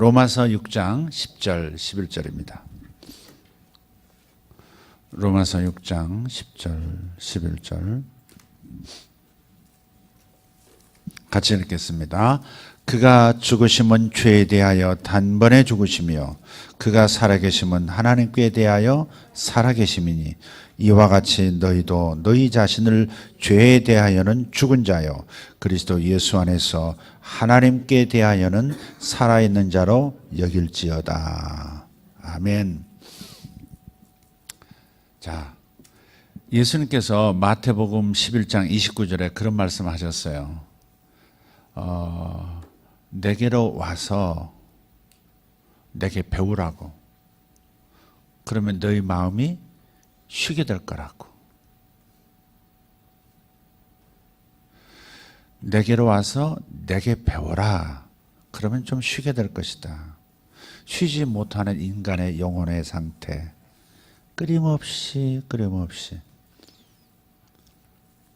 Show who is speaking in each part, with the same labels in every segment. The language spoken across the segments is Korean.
Speaker 1: 로마서 6장 10절 11절입니다. 로마서 6장 10절 11절 같이 읽겠습니다. 그가 죽으심은 죄에 대하여 단번에 죽으시며 그가 살아계심은 하나님께 대하여 살아계심이니 이와 같이 너희도 너희 자신을 죄에 대하여는 죽은 자요 그리스도 예수 안에서 하나님께 대하여는 살아있는 자로 여길지어다. 아멘. 자, 예수님께서 마태복음 11장 29절에 그런 말씀하셨어요. 내게로 와서 내게 배우라고. 그러면 너희 마음이 쉬게 될 거라고. 내게로 와서 내게 배워라. 그러면 좀 쉬게 될 것이다. 쉬지 못하는 인간의 영혼의 상태. 끊임없이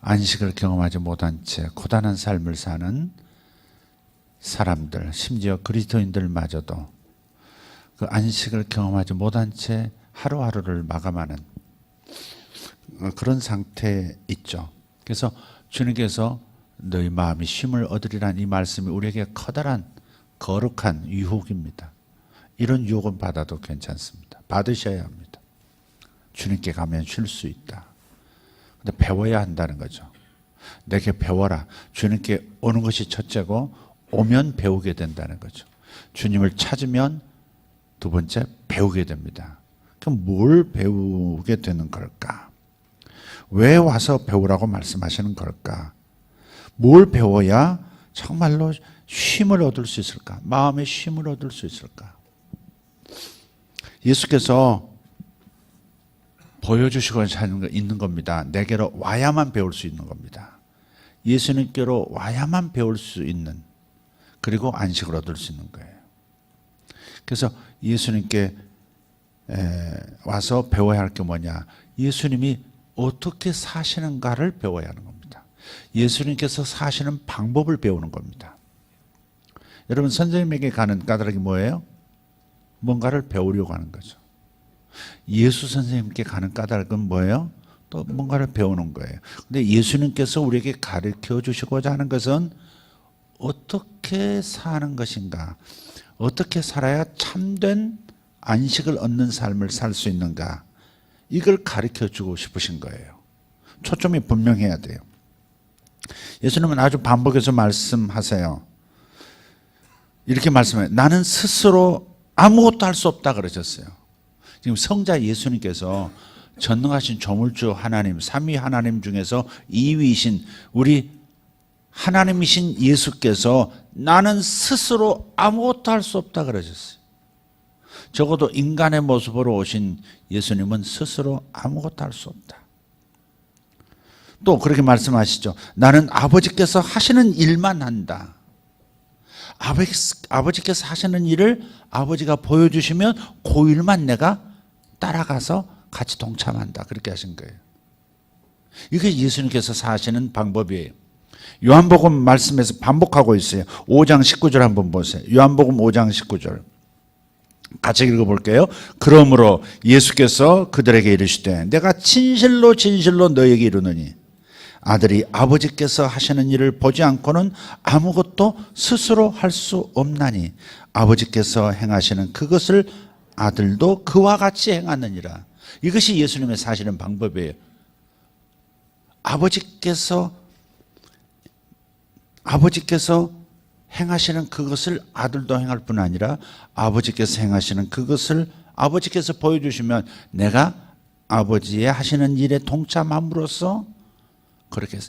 Speaker 1: 안식을 경험하지 못한 채 고단한 삶을 사는 사람들, 심지어 그리스도인들마저도 그 안식을 경험하지 못한 채 하루하루를 마감하는 그런 상태에 있죠. 그래서 주님께서 너희 마음이 쉼을 얻으리란 이 말씀이 우리에게 커다란 거룩한 유혹입니다. 이런 유혹은 받아도 괜찮습니다. 받으셔야 합니다. 주님께 가면 쉴 수 있다. 근데 배워야 한다는 거죠. 내게 배워라. 주님께 오는 것이 첫째고 오면 배우게 된다는 거죠. 주님을 찾으면 두 번째 배우게 됩니다. 그럼 뭘 배우게 되는 걸까? 왜 와서 배우라고 말씀하시는 걸까? 뭘 배워야 정말로 쉼을 얻을 수 있을까? 마음의 쉼을 얻을 수 있을까? 예수께서 보여주시고 있는 겁니다. 내게로 와야만 배울 수 있는 겁니다. 예수님께로 와야만 배울 수 있는, 그리고 안식을 얻을 수 있는 거예요. 그래서 예수님께 와서 배워야 할 게 뭐냐? 예수님이 어떻게 사시는가를 배워야 하는 겁니다. 예수님께서 사시는 방법을 배우는 겁니다. 여러분, 선생님에게 가는 까닭이 뭐예요? 뭔가를 배우려고 하는 거죠. 예수 선생님께 가는 까닭은 뭐예요? 또 뭔가를 배우는 거예요. 근데 예수님께서 우리에게 가르쳐 주시고자 하는 것은 어떻게 사는 것인가? 어떻게 살아야 참된 안식을 얻는 삶을 살 수 있는가? 이걸 가르쳐 주고 싶으신 거예요. 초점이 분명해야 돼요. 예수님은 아주 반복해서 말씀하세요. 이렇게 말씀해요. 나는 스스로 아무것도 할 수 없다 그러셨어요. 지금 성자 예수님께서 전능하신 조물주 하나님, 삼위 하나님 중에서 2위이신 우리 하나님이신 예수께서 나는 스스로 아무것도 할 수 없다 그러셨어요. 적어도 인간의 모습으로 오신 예수님은 스스로 아무것도 할 수 없다. 또 그렇게 말씀하시죠. 나는 아버지께서 하시는 일만 한다. 아버지께서 하시는 일을 아버지가 보여주시면 그 일만 내가 따라가서 같이 동참한다. 그렇게 하신 거예요. 이게 예수님께서 사시는 방법이에요. 요한복음 말씀에서 반복하고 있어요. 5장 19절 한번 보세요. 요한복음 5장 19절 같이 읽어볼게요. 그러므로 예수께서 그들에게 이르시되 내가 진실로 너희에게 이르노니 아들이 아버지께서 하시는 일을 보지 않고는 아무것도 스스로 할 수 없나니 아버지께서 행하시는 그것을 아들도 그와 같이 행하느니라. 이것이 예수님의 사시는 방법이에요. 아버지께서 행하시는 그것을 아들도 행할 뿐 아니라 아버지께서 행하시는 그것을 아버지께서 보여주시면 내가 아버지의 하시는 일에 동참함으로써 그렇게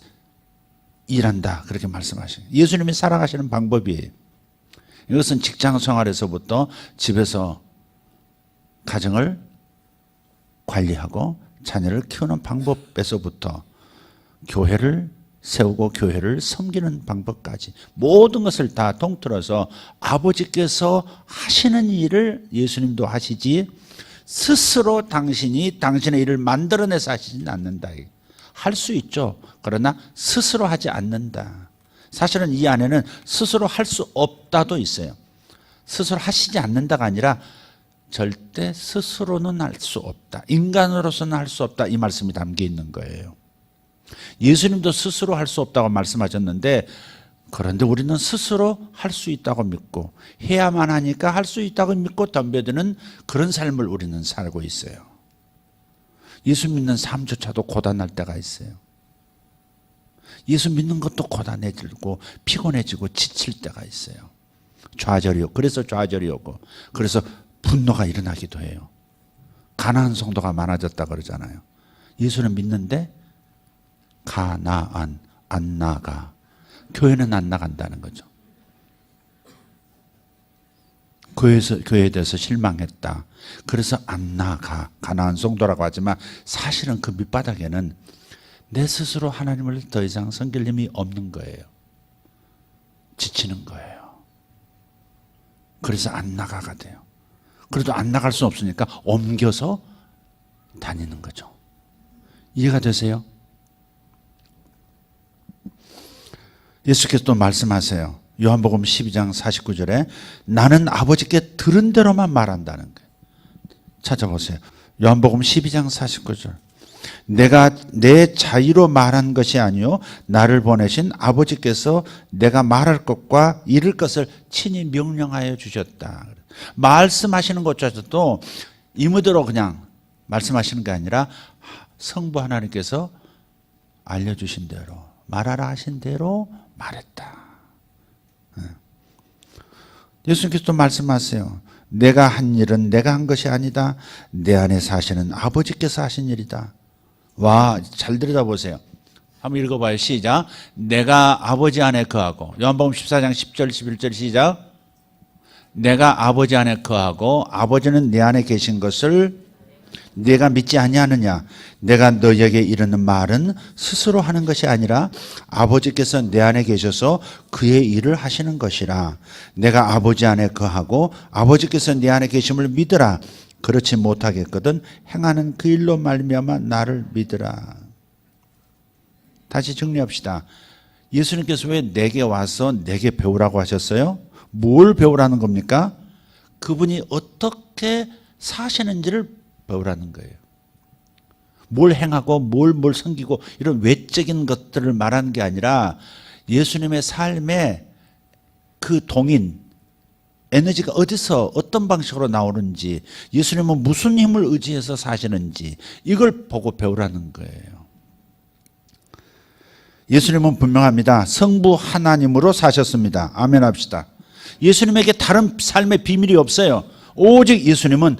Speaker 1: 일한다. 그렇게 말씀하시는 예수님이 살아가시는 방법이에요. 이것은 직장 생활에서부터 집에서 가정을 관리하고 자녀를 키우는 방법에서부터 교회를 세우고 교회를 섬기는 방법까지 모든 것을 다 통틀어서 아버지께서 하시는 일을 예수님도 하시지 스스로 당신이 당신의 일을 만들어내서 하시진 않는다. 할 수 있죠. 그러나 스스로 하지 않는다. 사실은 이 안에는 스스로 할 수 없다도 있어요. 스스로 하시지 않는다가 아니라 절대 스스로는 할 수 없다. 인간으로서는 할 수 없다. 이 말씀이 담겨 있는 거예요. 예수님도 스스로 할 수 없다고 말씀하셨는데, 그런데 우리는 스스로 할 수 있다고 믿고 해야만 하니까 할 수 있다고 믿고 덤벼드는 그런 삶을 우리는 살고 있어요. 예수 믿는 삶조차도 고단할 때가 있어요. 예수 믿는 것도 고단해지고 피곤해지고 지칠 때가 있어요. 좌절이 오고, 그래서 좌절이 오고, 그래서 분노가 일어나기도 해요. 가나안 성도가 많아졌다 그러잖아요. 예수는 믿는데 가나안, 안 나가. 교회는 안 나간다는 거죠. 교회에 대해서 실망했다. 그래서 안 나가. 가나안 성도라고 하지만 사실은 그 밑바닥에는 내 스스로 하나님을 더 이상 섬길 힘이 없는 거예요. 지치는 거예요. 그래서 안 나가가 돼요. 그래도 안 나갈 수 없으니까 옮겨서 다니는 거죠. 이해가 되세요? 예수께서 또 말씀하세요. 요한복음 12장 49절에 나는 아버지께 들은 대로만 말한다는 거예요. 찾아보세요. 요한복음 12장 49절. 내가 내 자유로 말한 것이 아니요 나를 보내신 아버지께서 내가 말할 것과 이룰 것을 친히 명령하여 주셨다. 말씀하시는 것조차도 임의대로 그냥 말씀하시는 게 아니라 성부 하나님께서 알려주신 대로, 말하라 하신 대로 말했다. 예수님께서 또 말씀하세요. 내가 한 일은 내가 한 것이 아니다. 내 안에 사시는 아버지께서 하신 일이다. 와, 잘 들여다보세요. 한번 읽어봐요. 시작. 내가 아버지 안에 거하고. 요한복음 14장 10절 11절 시작. 내가 아버지 안에 거하고 아버지는 내 안에 계신 것을 내가 믿지 아니하느냐. 내가 너희에게 이르는 말은 스스로 하는 것이 아니라 아버지께서 내 안에 계셔서 그의 일을 하시는 것이라. 내가 아버지 안에 거하고 아버지께서 내 안에 계심을 믿으라. 그렇지 못하겠거든 행하는 그 일로 말미암아 나를 믿으라. 다시 정리합시다. 예수님께서 왜 내게 와서 내게 배우라고 하셨어요? 뭘 배우라는 겁니까? 그분이 어떻게 사시는지를 배우라는 거예요. 뭘 행하고 뭘 섬기고 이런 외적인 것들을 말하는 게 아니라 예수님의 삶의 그 동인, 에너지가 어디서 어떤 방식으로 나오는지, 예수님은 무슨 힘을 의지해서 사시는지 이걸 보고 배우라는 거예요. 예수님은 분명합니다. 성부 하나님으로 사셨습니다. 아멘 합시다. 예수님에게 다른 삶의 비밀이 없어요. 오직 예수님은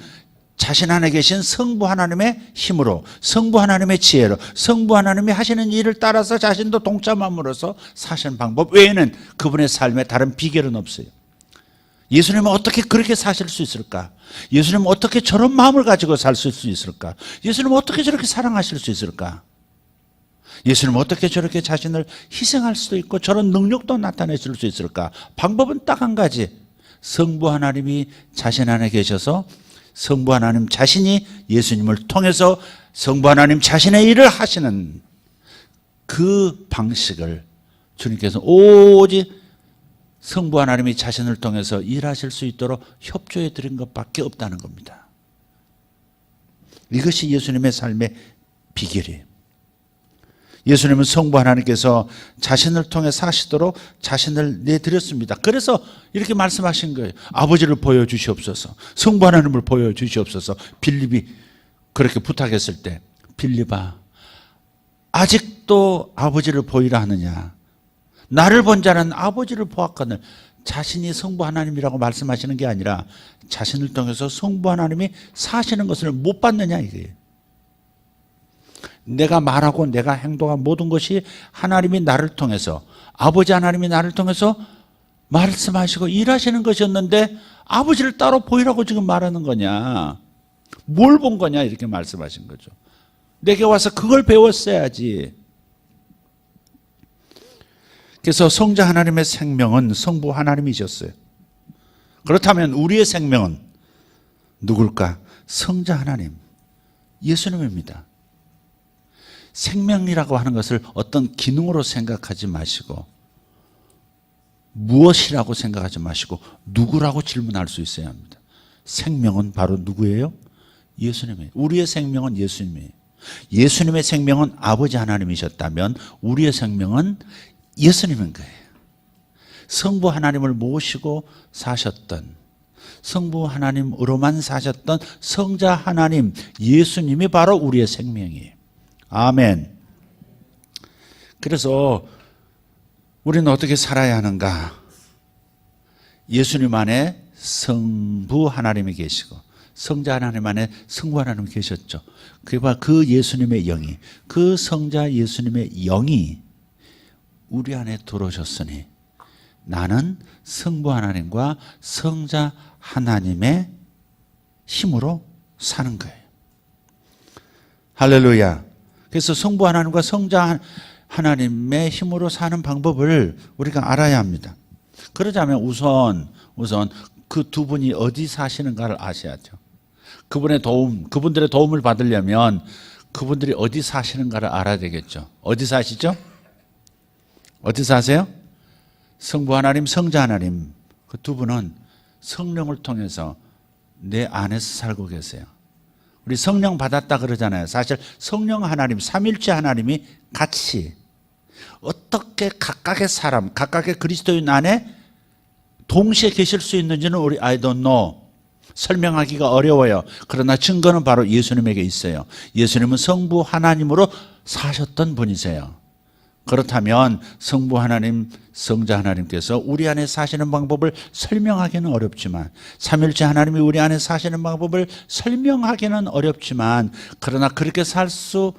Speaker 1: 자신 안에 계신 성부 하나님의 힘으로, 성부 하나님의 지혜로, 성부 하나님이 하시는 일을 따라서 자신도 동참함으로써 사시는 방법 외에는 그분의 삶에 다른 비결은 없어요. 예수님은 어떻게 그렇게 사실 수 있을까? 예수님은 어떻게 저런 마음을 가지고 살 수 있을까? 예수님은 어떻게 저렇게 사랑하실 수 있을까? 예수님은 어떻게 저렇게 자신을 희생할 수도 있고 저런 능력도 나타내실 수 있을까? 방법은 딱 한 가지. 성부 하나님이 자신 안에 계셔서 성부 하나님 자신이 예수님을 통해서 성부 하나님 자신의 일을 하시는 그 방식을 주님께서 오직 성부 하나님이 자신을 통해서 일하실 수 있도록 협조해 드린 것밖에 없다는 겁니다. 이것이 예수님의 삶의 비결이에요. 예수님은 성부 하나님께서 자신을 통해 사시도록 자신을 내드렸습니다. 그래서 이렇게 말씀하신 거예요. 아버지를 보여주시옵소서. 성부 하나님을 보여주시옵소서. 빌립이 그렇게 부탁했을 때 빌립아 아직도 아버지를 보이라 하느냐. 나를 본 자는 아버지를 보았거늘. 자신이 성부 하나님이라고 말씀하시는 게 아니라 자신을 통해서 성부 하나님이 사시는 것을 못 봤느냐 이거예요. 내가 말하고 내가 행동한 모든 것이 하나님이 나를 통해서, 아버지 하나님이 나를 통해서 말씀하시고 일하시는 것이었는데 아버지를 따로 보이라고 지금 말하는 거냐. 뭘 본 거냐 이렇게 말씀하신 거죠. 내게 와서 그걸 배웠어야지. 그래서 성자 하나님의 생명은 성부 하나님이셨어요. 그렇다면 우리의 생명은 누굴까? 성자 하나님, 예수님입니다. 생명이라고 하는 것을 어떤 기능으로 생각하지 마시고 무엇이라고 생각하지 마시고 누구라고 질문할 수 있어야 합니다. 생명은 바로 누구예요? 예수님이에요. 우리의 생명은 예수님이에요. 예수님의 생명은 아버지 하나님이셨다면 우리의 생명은 예수님인 거예요. 성부 하나님을 모시고 사셨던, 성부 하나님으로만 사셨던 성자 하나님 예수님이 바로 우리의 생명이에요. 아멘. 그래서 우리는 어떻게 살아야 하는가? 예수님 안에 성부 하나님이 계시고 성자 하나님 안에 성부 하나님이 계셨죠. 그 예수님의 영이, 그 성자 예수님의 영이 우리 안에 들어오셨으니 나는 성부 하나님과 성자 하나님의 힘으로 사는 거예요. 할렐루야. 그래서 성부 하나님과 성자 하나님의 힘으로 사는 방법을 우리가 알아야 합니다. 그러자면 우선 그 두 분이 어디 사시는가를 아셔야죠. 그분들의 도움을 받으려면 그분들이 어디 사시는가를 알아야 되겠죠. 어디 사시죠? 어디 사세요? 성부 하나님, 성자 하나님, 그 두 분은 성령을 통해서 내 안에서 살고 계세요. 우리 성령 받았다 그러잖아요. 사실 성령 하나님, 삼일체 하나님이 같이 어떻게 각각의 사람, 각각의 그리스도인 안에 동시에 계실 수 있는지는 우리 I don't know. 설명하기가 어려워요. 그러나 증거는 바로 예수님에게 있어요. 예수님은 성부 하나님으로 사셨던 분이세요. 그렇다면 성부 하나님, 성자 하나님께서 우리 안에 사시는 방법을 설명하기는 어렵지만, 삼일째 하나님이 우리 안에 사시는 방법을 설명하기는 어렵지만, 그러나 그렇게 살 수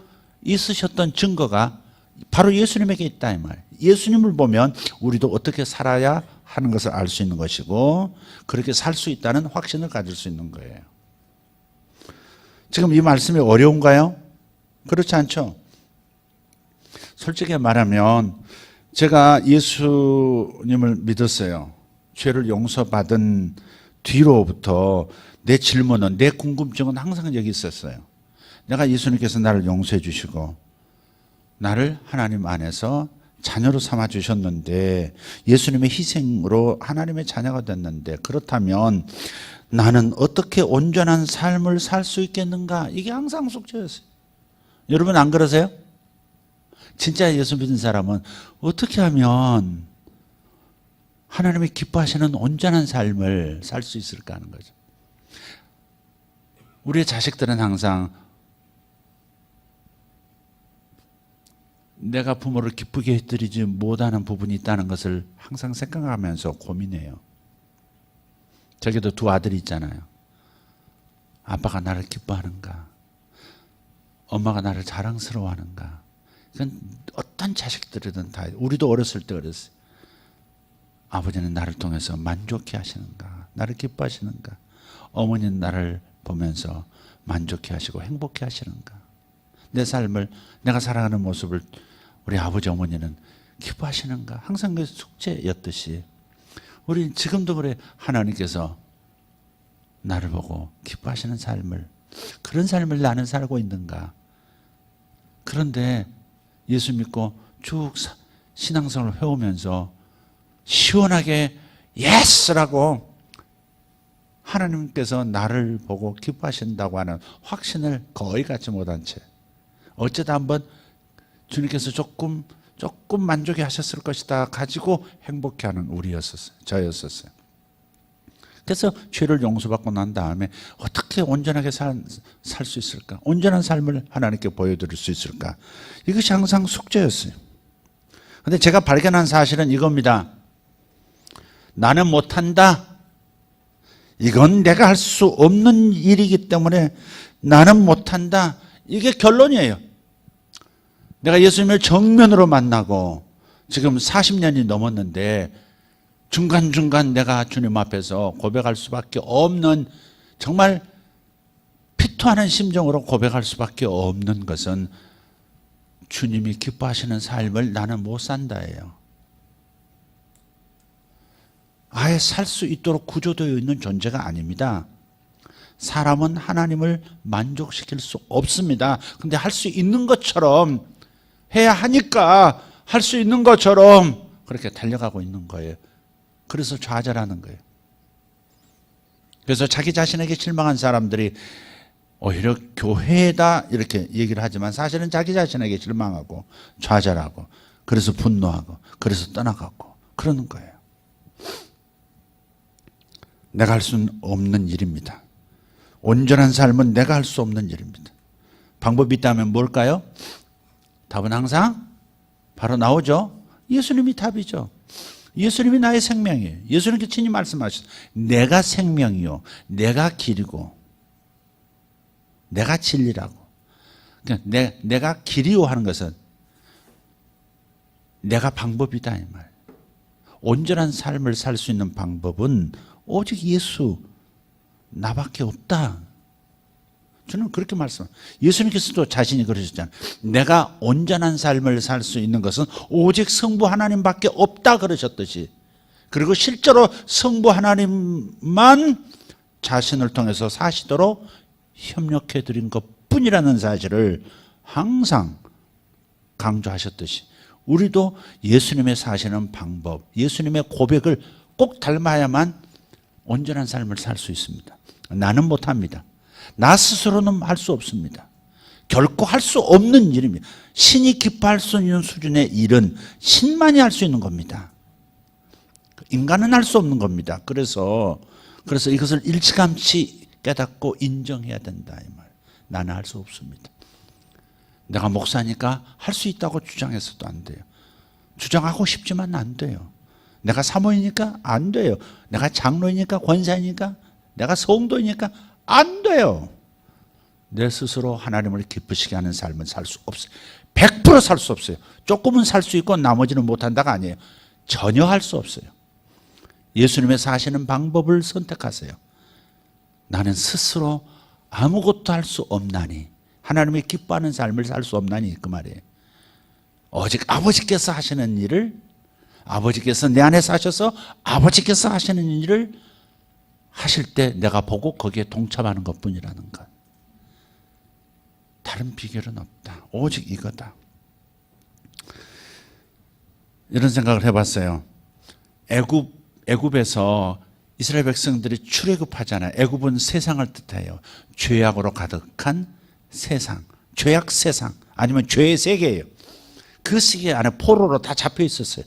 Speaker 1: 있으셨던 증거가 바로 예수님에게 있다 이 말. 예수님을 보면 우리도 어떻게 살아야 하는 것을 알 수 있는 것이고 그렇게 살 수 있다는 확신을 가질 수 있는 거예요. 지금 이 말씀이 어려운가요? 그렇지 않죠? 솔직히 말하면 제가 예수님을 믿었어요. 죄를 용서받은 뒤로부터 내 질문은, 내 궁금증은 항상 여기 있었어요. 내가 예수님께서 나를 용서해 주시고 나를 하나님 안에서 자녀로 삼아 주셨는데, 예수님의 희생으로 하나님의 자녀가 됐는데, 그렇다면 나는 어떻게 온전한 삶을 살 수 있겠는가? 이게 항상 숙제였어요. 여러분 안 그러세요? 진짜 예수 믿는 사람은 어떻게 하면 하나님이 기뻐하시는 온전한 삶을 살 수 있을까 하는 거죠. 우리의 자식들은 항상 내가 부모를 기쁘게 해드리지 못하는 부분이 있다는 것을 항상 생각하면서 고민해요. 저기도 두 아들이 있잖아요. 아빠가 나를 기뻐하는가? 엄마가 나를 자랑스러워하는가? 이건 어떤 자식들이든 다, 우리도 어렸을 때 그랬어요. 아버지는 나를 통해서 만족해 하시는가? 나를 기뻐하시는가? 어머니는 나를 보면서 만족해 하시고 행복해 하시는가? 내 삶을, 내가 살아가는 모습을 우리 아버지 어머니는 기뻐하시는가? 항상 그 숙제였듯이 우리 지금도 그래. 하나님께서 나를 보고 기뻐하시는 삶을, 그런 삶을 나는 살고 있는가? 그런데 예수 믿고 쭉 신앙생활을 해오면서 시원하게 예스라고 하나님께서 나를 보고 기뻐하신다고 하는 확신을 거의 갖지 못한 채 어쩌다 한번 주님께서 조금 만족해 하셨을 것이다 가지고 행복해하는 우리였었어요. 저였었어요. 그래서 죄를 용서받고 난 다음에 어떻게 온전하게 살 수 있을까? 온전한 삶을 하나님께 보여드릴 수 있을까? 이것이 항상 숙제였어요. 그런데 제가 발견한 사실은 이겁니다. 나는 못한다. 이건 내가 할 수 없는 일이기 때문에 나는 못한다. 이게 결론이에요. 내가 예수님을 정면으로 만나고 지금 40년이 넘었는데 중간중간 내가 주님 앞에서 고백할 수밖에 없는, 정말 피토하는 심정으로 고백할 수밖에 없는 것은 주님이 기뻐하시는 삶을 나는 못 산다예요. 아예 살 수 있도록 구조되어 있는 존재가 아닙니다. 사람은 하나님을 만족시킬 수 없습니다. 근데 할 수 있는 것처럼 해야 하니까 할 수 있는 것처럼 그렇게 달려가고 있는 거예요. 그래서 좌절하는 거예요. 그래서 자기 자신에게 실망한 사람들이 오히려 교회다 이렇게 얘기를 하지만 사실은 자기 자신에게 실망하고 좌절하고 그래서 분노하고 그래서 떠나가고 그러는 거예요. 내가 할 수는 없는 일입니다. 온전한 삶은 내가 할 수 없는 일입니다. 방법이 있다면 뭘까요? 답은 항상 바로 나오죠. 예수님이 답이죠. 예수님이 나의 생명이에요. 예수님께 친히 말씀하셨어요. 내가 생명이요, 내가 길이고 내가 진리라고. 그러니까 내가 길이요 하는 것은 내가 방법이다 이 말. 온전한 삶을 살 수 있는 방법은 오직 예수 나밖에 없다. 저는 그렇게 말씀합니다. 예수님께서도 자신이 그러셨잖아요. 내가 온전한 삶을 살 수 있는 것은 오직 성부 하나님밖에 없다 그러셨듯이, 그리고 실제로 성부 하나님만 자신을 통해서 사시도록 협력해 드린 것뿐이라는 사실을 항상 강조하셨듯이 우리도 예수님의 사시는 방법, 예수님의 고백을 꼭 닮아야만 온전한 삶을 살 수 있습니다. 나는 못합니다. 나 스스로는 할 수 없습니다. 결코 할 수 없는 일입니다. 신이 기뻐할 수 있는 수준의 일은 신만이 할 수 있는 겁니다. 인간은 할 수 없는 겁니다. 그래서 이것을 일찌감치 깨닫고 인정해야 된다 이 말. 나는 할 수 없습니다. 내가 목사니까 할 수 있다고 주장해서도 안 돼요. 주장하고 싶지만 안 돼요. 내가 사모이니까 안 돼요. 내가 장로이니까, 권사이니까, 내가 성도이니까 안 돼요. 내 스스로 하나님을 기쁘시게 하는 삶은 살 수 없어요. 100% 살 수 없어요. 조금은 살 수 있고 나머지는 못한다가 아니에요. 전혀 할 수 없어요. 예수님의 사시는 방법을 선택하세요. 나는 스스로 아무것도 할 수 없나니, 하나님이 기뻐하는 삶을 살 수 없나니 그 말이에요. 오직 아버지께서 하시는 일을, 아버지께서 내 안에 사셔서 아버지께서 하시는 일을 하실 때 내가 보고 거기에 동참하는 것뿐이라는 것. 다른 비결은 없다. 오직 이거다. 이런 생각을 해봤어요. 애굽에서 이스라엘 백성들이 출애굽하잖아요. 애굽은 세상을 뜻해요. 죄악으로 가득한 세상, 죄악 세상, 아니면 죄의 세계예요. 그 세계 안에 포로로 다 잡혀 있었어요.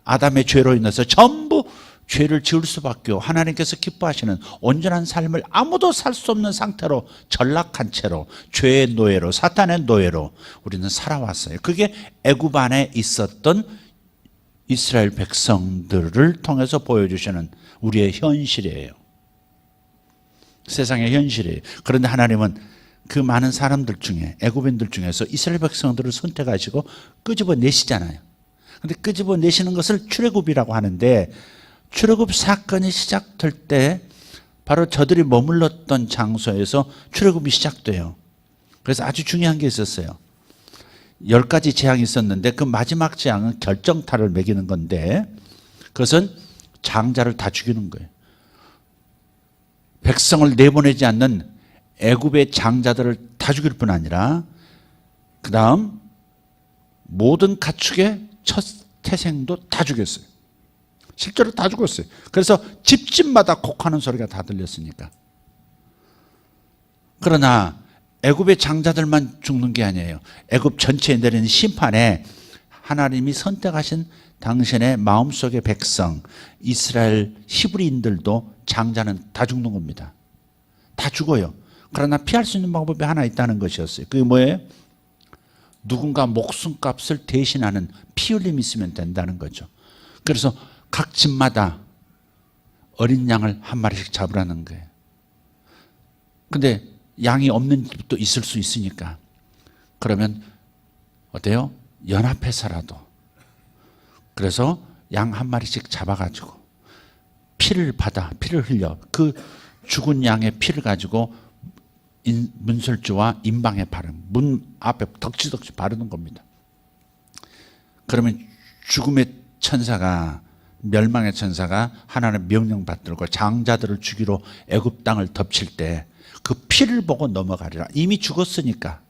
Speaker 1: 아담의 죄로 인해서 전부 죄를 지을 수밖에 없고 하나님께서 기뻐하시는 온전한 삶을 아무도 살 수 없는 상태로 전락한 채로 죄의 노예로, 사탄의 노예로 우리는 살아왔어요. 그게 애굽 안에 있었던 이스라엘 백성들을 통해서 보여주시는 우리의 현실이에요. 세상의 현실이에요. 그런데 하나님은 그 많은 사람들 중에, 애굽인들 중에서 이스라엘 백성들을 선택하시고 끄집어내시잖아요. 근데 끄집어내시는 것을 출애굽이라고 하는데, 출애굽 사건이 시작될 때 바로 저들이 머물렀던 장소에서 출애굽이 시작돼요. 그래서 아주 중요한 게 있었어요. 10가지 재앙이 있었는데 그 마지막 재앙은 결정타를 매기는 건데, 그것은 장자를 다 죽이는 거예요. 백성을 내보내지 않는 애굽의 장자들을 다 죽일 뿐 아니라 그 다음 모든 가축의 첫 태생도 다 죽였어요. 실제로 다 죽었어요. 그래서 집집마다 곡하는 소리가 다 들렸으니까. 그러나 애굽의 장자들만 죽는 게 아니에요. 애굽 전체에 내리는 심판에 하나님이 선택하신 당신의 마음속의 백성 이스라엘 히브리인들도 장자는 다 죽는 겁니다. 다 죽어요. 그러나 피할 수 있는 방법이 하나 있다는 것이었어요. 그게 뭐예요? 누군가 목숨값을 대신하는 피 흘림이 있으면 된다는 거죠. 그래서 각 집마다 어린 양을 한 마리씩 잡으라는 거예요. 근데 양이 없는 집도 있을 수 있으니까 그러면 어때요? 연합해서라도, 그래서 양 한 마리씩 잡아가지고 피를 흘려 그 죽은 양의 피를 가지고 문설주와 인방에 문 앞에 덕지덕지 바르는 겁니다. 그러면 죽음의 천사가, 멸망의 천사가 하나님의 명령 받들고 장자들을 죽이러 애굽 땅을 덮칠 때 그 피를 보고 넘어가리라. 이미 죽었으니까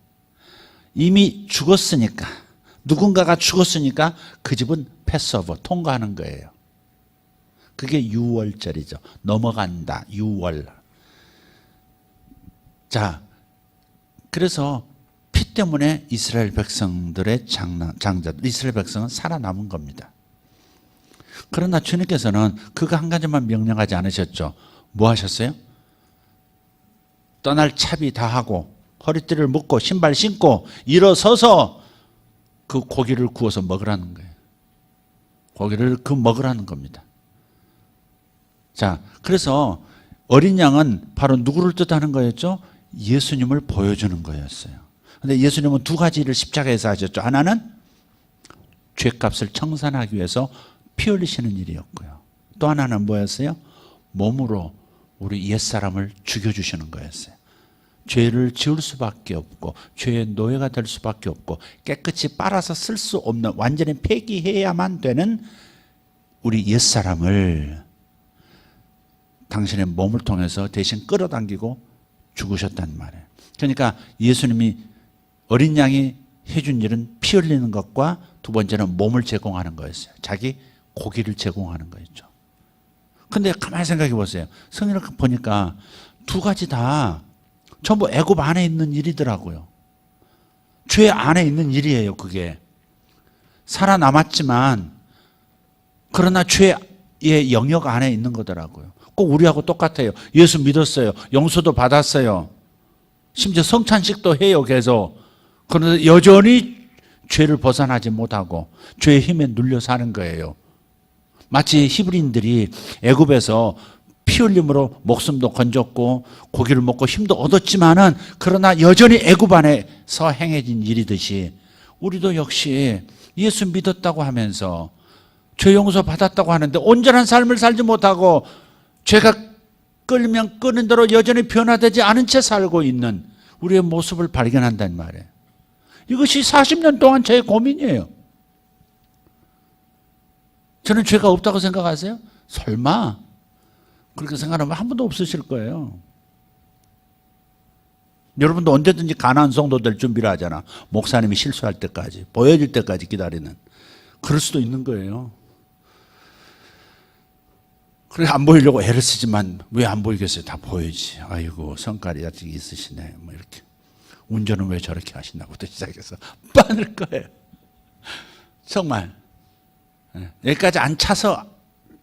Speaker 1: 누군가가 죽었으니까 그 집은 패스오버, 통과하는 거예요. 그게 유월절이죠. 넘어간다. 유월. 자, 그래서 피 때문에 이스라엘 백성들의 장자들, 이스라엘 백성은 살아남은 겁니다. 그러나 주님께서는 그거 한 가지만 명령하지 않으셨죠. 뭐 하셨어요? 떠날 차비 다 하고 허리띠를 묶고 신발 신고 일어서서 그 고기를 구워서 먹으라는 거예요. 고기를 먹으라는 겁니다. 자, 그래서 어린 양은 바로 누구를 뜻하는 거였죠? 예수님을 보여주는 거였어요. 근데 예수님은 두 가지를 십자가에서 하셨죠. 하나는 죄값을 청산하기 위해서 피 흘리시는 일이었고요. 또 하나는 뭐였어요? 몸으로 우리 옛사람을 죽여주시는 거였어요. 죄를 지을 수밖에 없고 죄의 노예가 될 수밖에 없고 깨끗이 빨아서 쓸 수 없는 완전히 폐기해야만 되는 우리 옛사람을 당신의 몸을 통해서 대신 끌어당기고 죽으셨단 말이에요. 그러니까 예수님이 어린 양이 해준 일은 피 흘리는 것과 두 번째는 몸을 제공하는 거였어요. 자기 고기를 제공하는 거였죠. 근데 가만히 생각해 보세요. 성경을 보니까 두 가지 다 전부 애굽 안에 있는 일이더라고요. 죄 안에 있는 일이에요. 그게 살아남았지만 그러나 죄의 영역 안에 있는 거더라고요. 꼭 우리하고 똑같아요. 예수 믿었어요. 용서도 받았어요. 심지어 성찬식도 해요. 계속. 그런데 여전히 죄를 벗어나지 못하고 죄의 힘에 눌려 사는 거예요. 마치 히브리인들이 애굽에서 피 흘림으로 목숨도 건졌고 고기를 먹고 힘도 얻었지만은 그러나 여전히 애굽 안에서 행해진 일이듯이 우리도 역시 예수 믿었다고 하면서 죄 용서 받았다고 하는데 온전한 삶을 살지 못하고 죄가 끌면 끄는 대로 여전히 변화되지 않은 채 살고 있는 우리의 모습을 발견한단 말이에요. 이것이 40년 동안 제 고민이에요. 저는 죄가 없다고 생각하세요? 설마 그렇게 생각하면 한 번도 없으실 거예요. 여러분도 언제든지 가나안 성도 될 준비를 하잖아. 목사님이 실수할 때까지, 보여질 때까지 기다리는. 그럴 수도 있는 거예요. 그래 안 보이려고 애를 쓰지만 왜 안 보이겠어요? 다 보이지. 아이고 성깔이 아직 있으시네. 뭐 이렇게. 운전은 왜 저렇게 하시나부터 시작해서 빠질 거예요. 정말. 여기까지 안 차서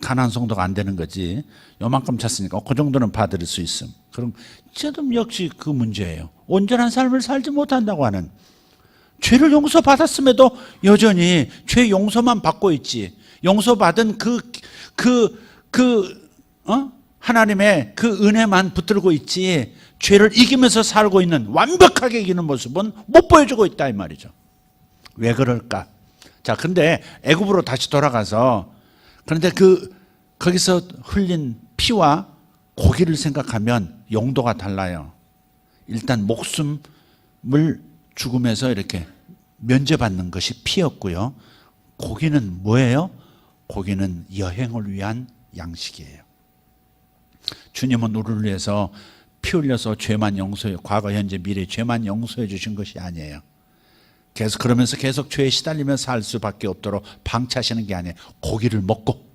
Speaker 1: 가나안 성도가 안 되는 거지. 요만큼 찼으니까 그 정도는 봐드릴 수 있음. 그럼 지금 역시 그 문제예요. 온전한 삶을 살지 못한다고 하는. 죄를 용서받았음에도 여전히 죄 용서만 받고 있지. 용서받은 하나님의 그 은혜만 붙들고 있지 죄를 이기면서 살고 있는 완벽하게 이기는 모습은 못 보여주고 있다 이 말이죠. 왜 그럴까? 자, 근데 애굽으로 다시 돌아가서 그런데 거기서 흘린 피와 고기를 생각하면 용도가 달라요. 일단 목숨을 죽음에서 이렇게 면제받는 것이 피였고요. 고기는 뭐예요? 고기는 여행을 위한 양식이에요. 주님은 우리를 위해서 피 흘려서 죄만 용서해, 과거, 현재, 미래 죄만 용서해 주신 것이 아니에요. 그러면서 계속 죄에 시달리며 살 수밖에 없도록 방치하시는 게 아니에요. 고기를 먹고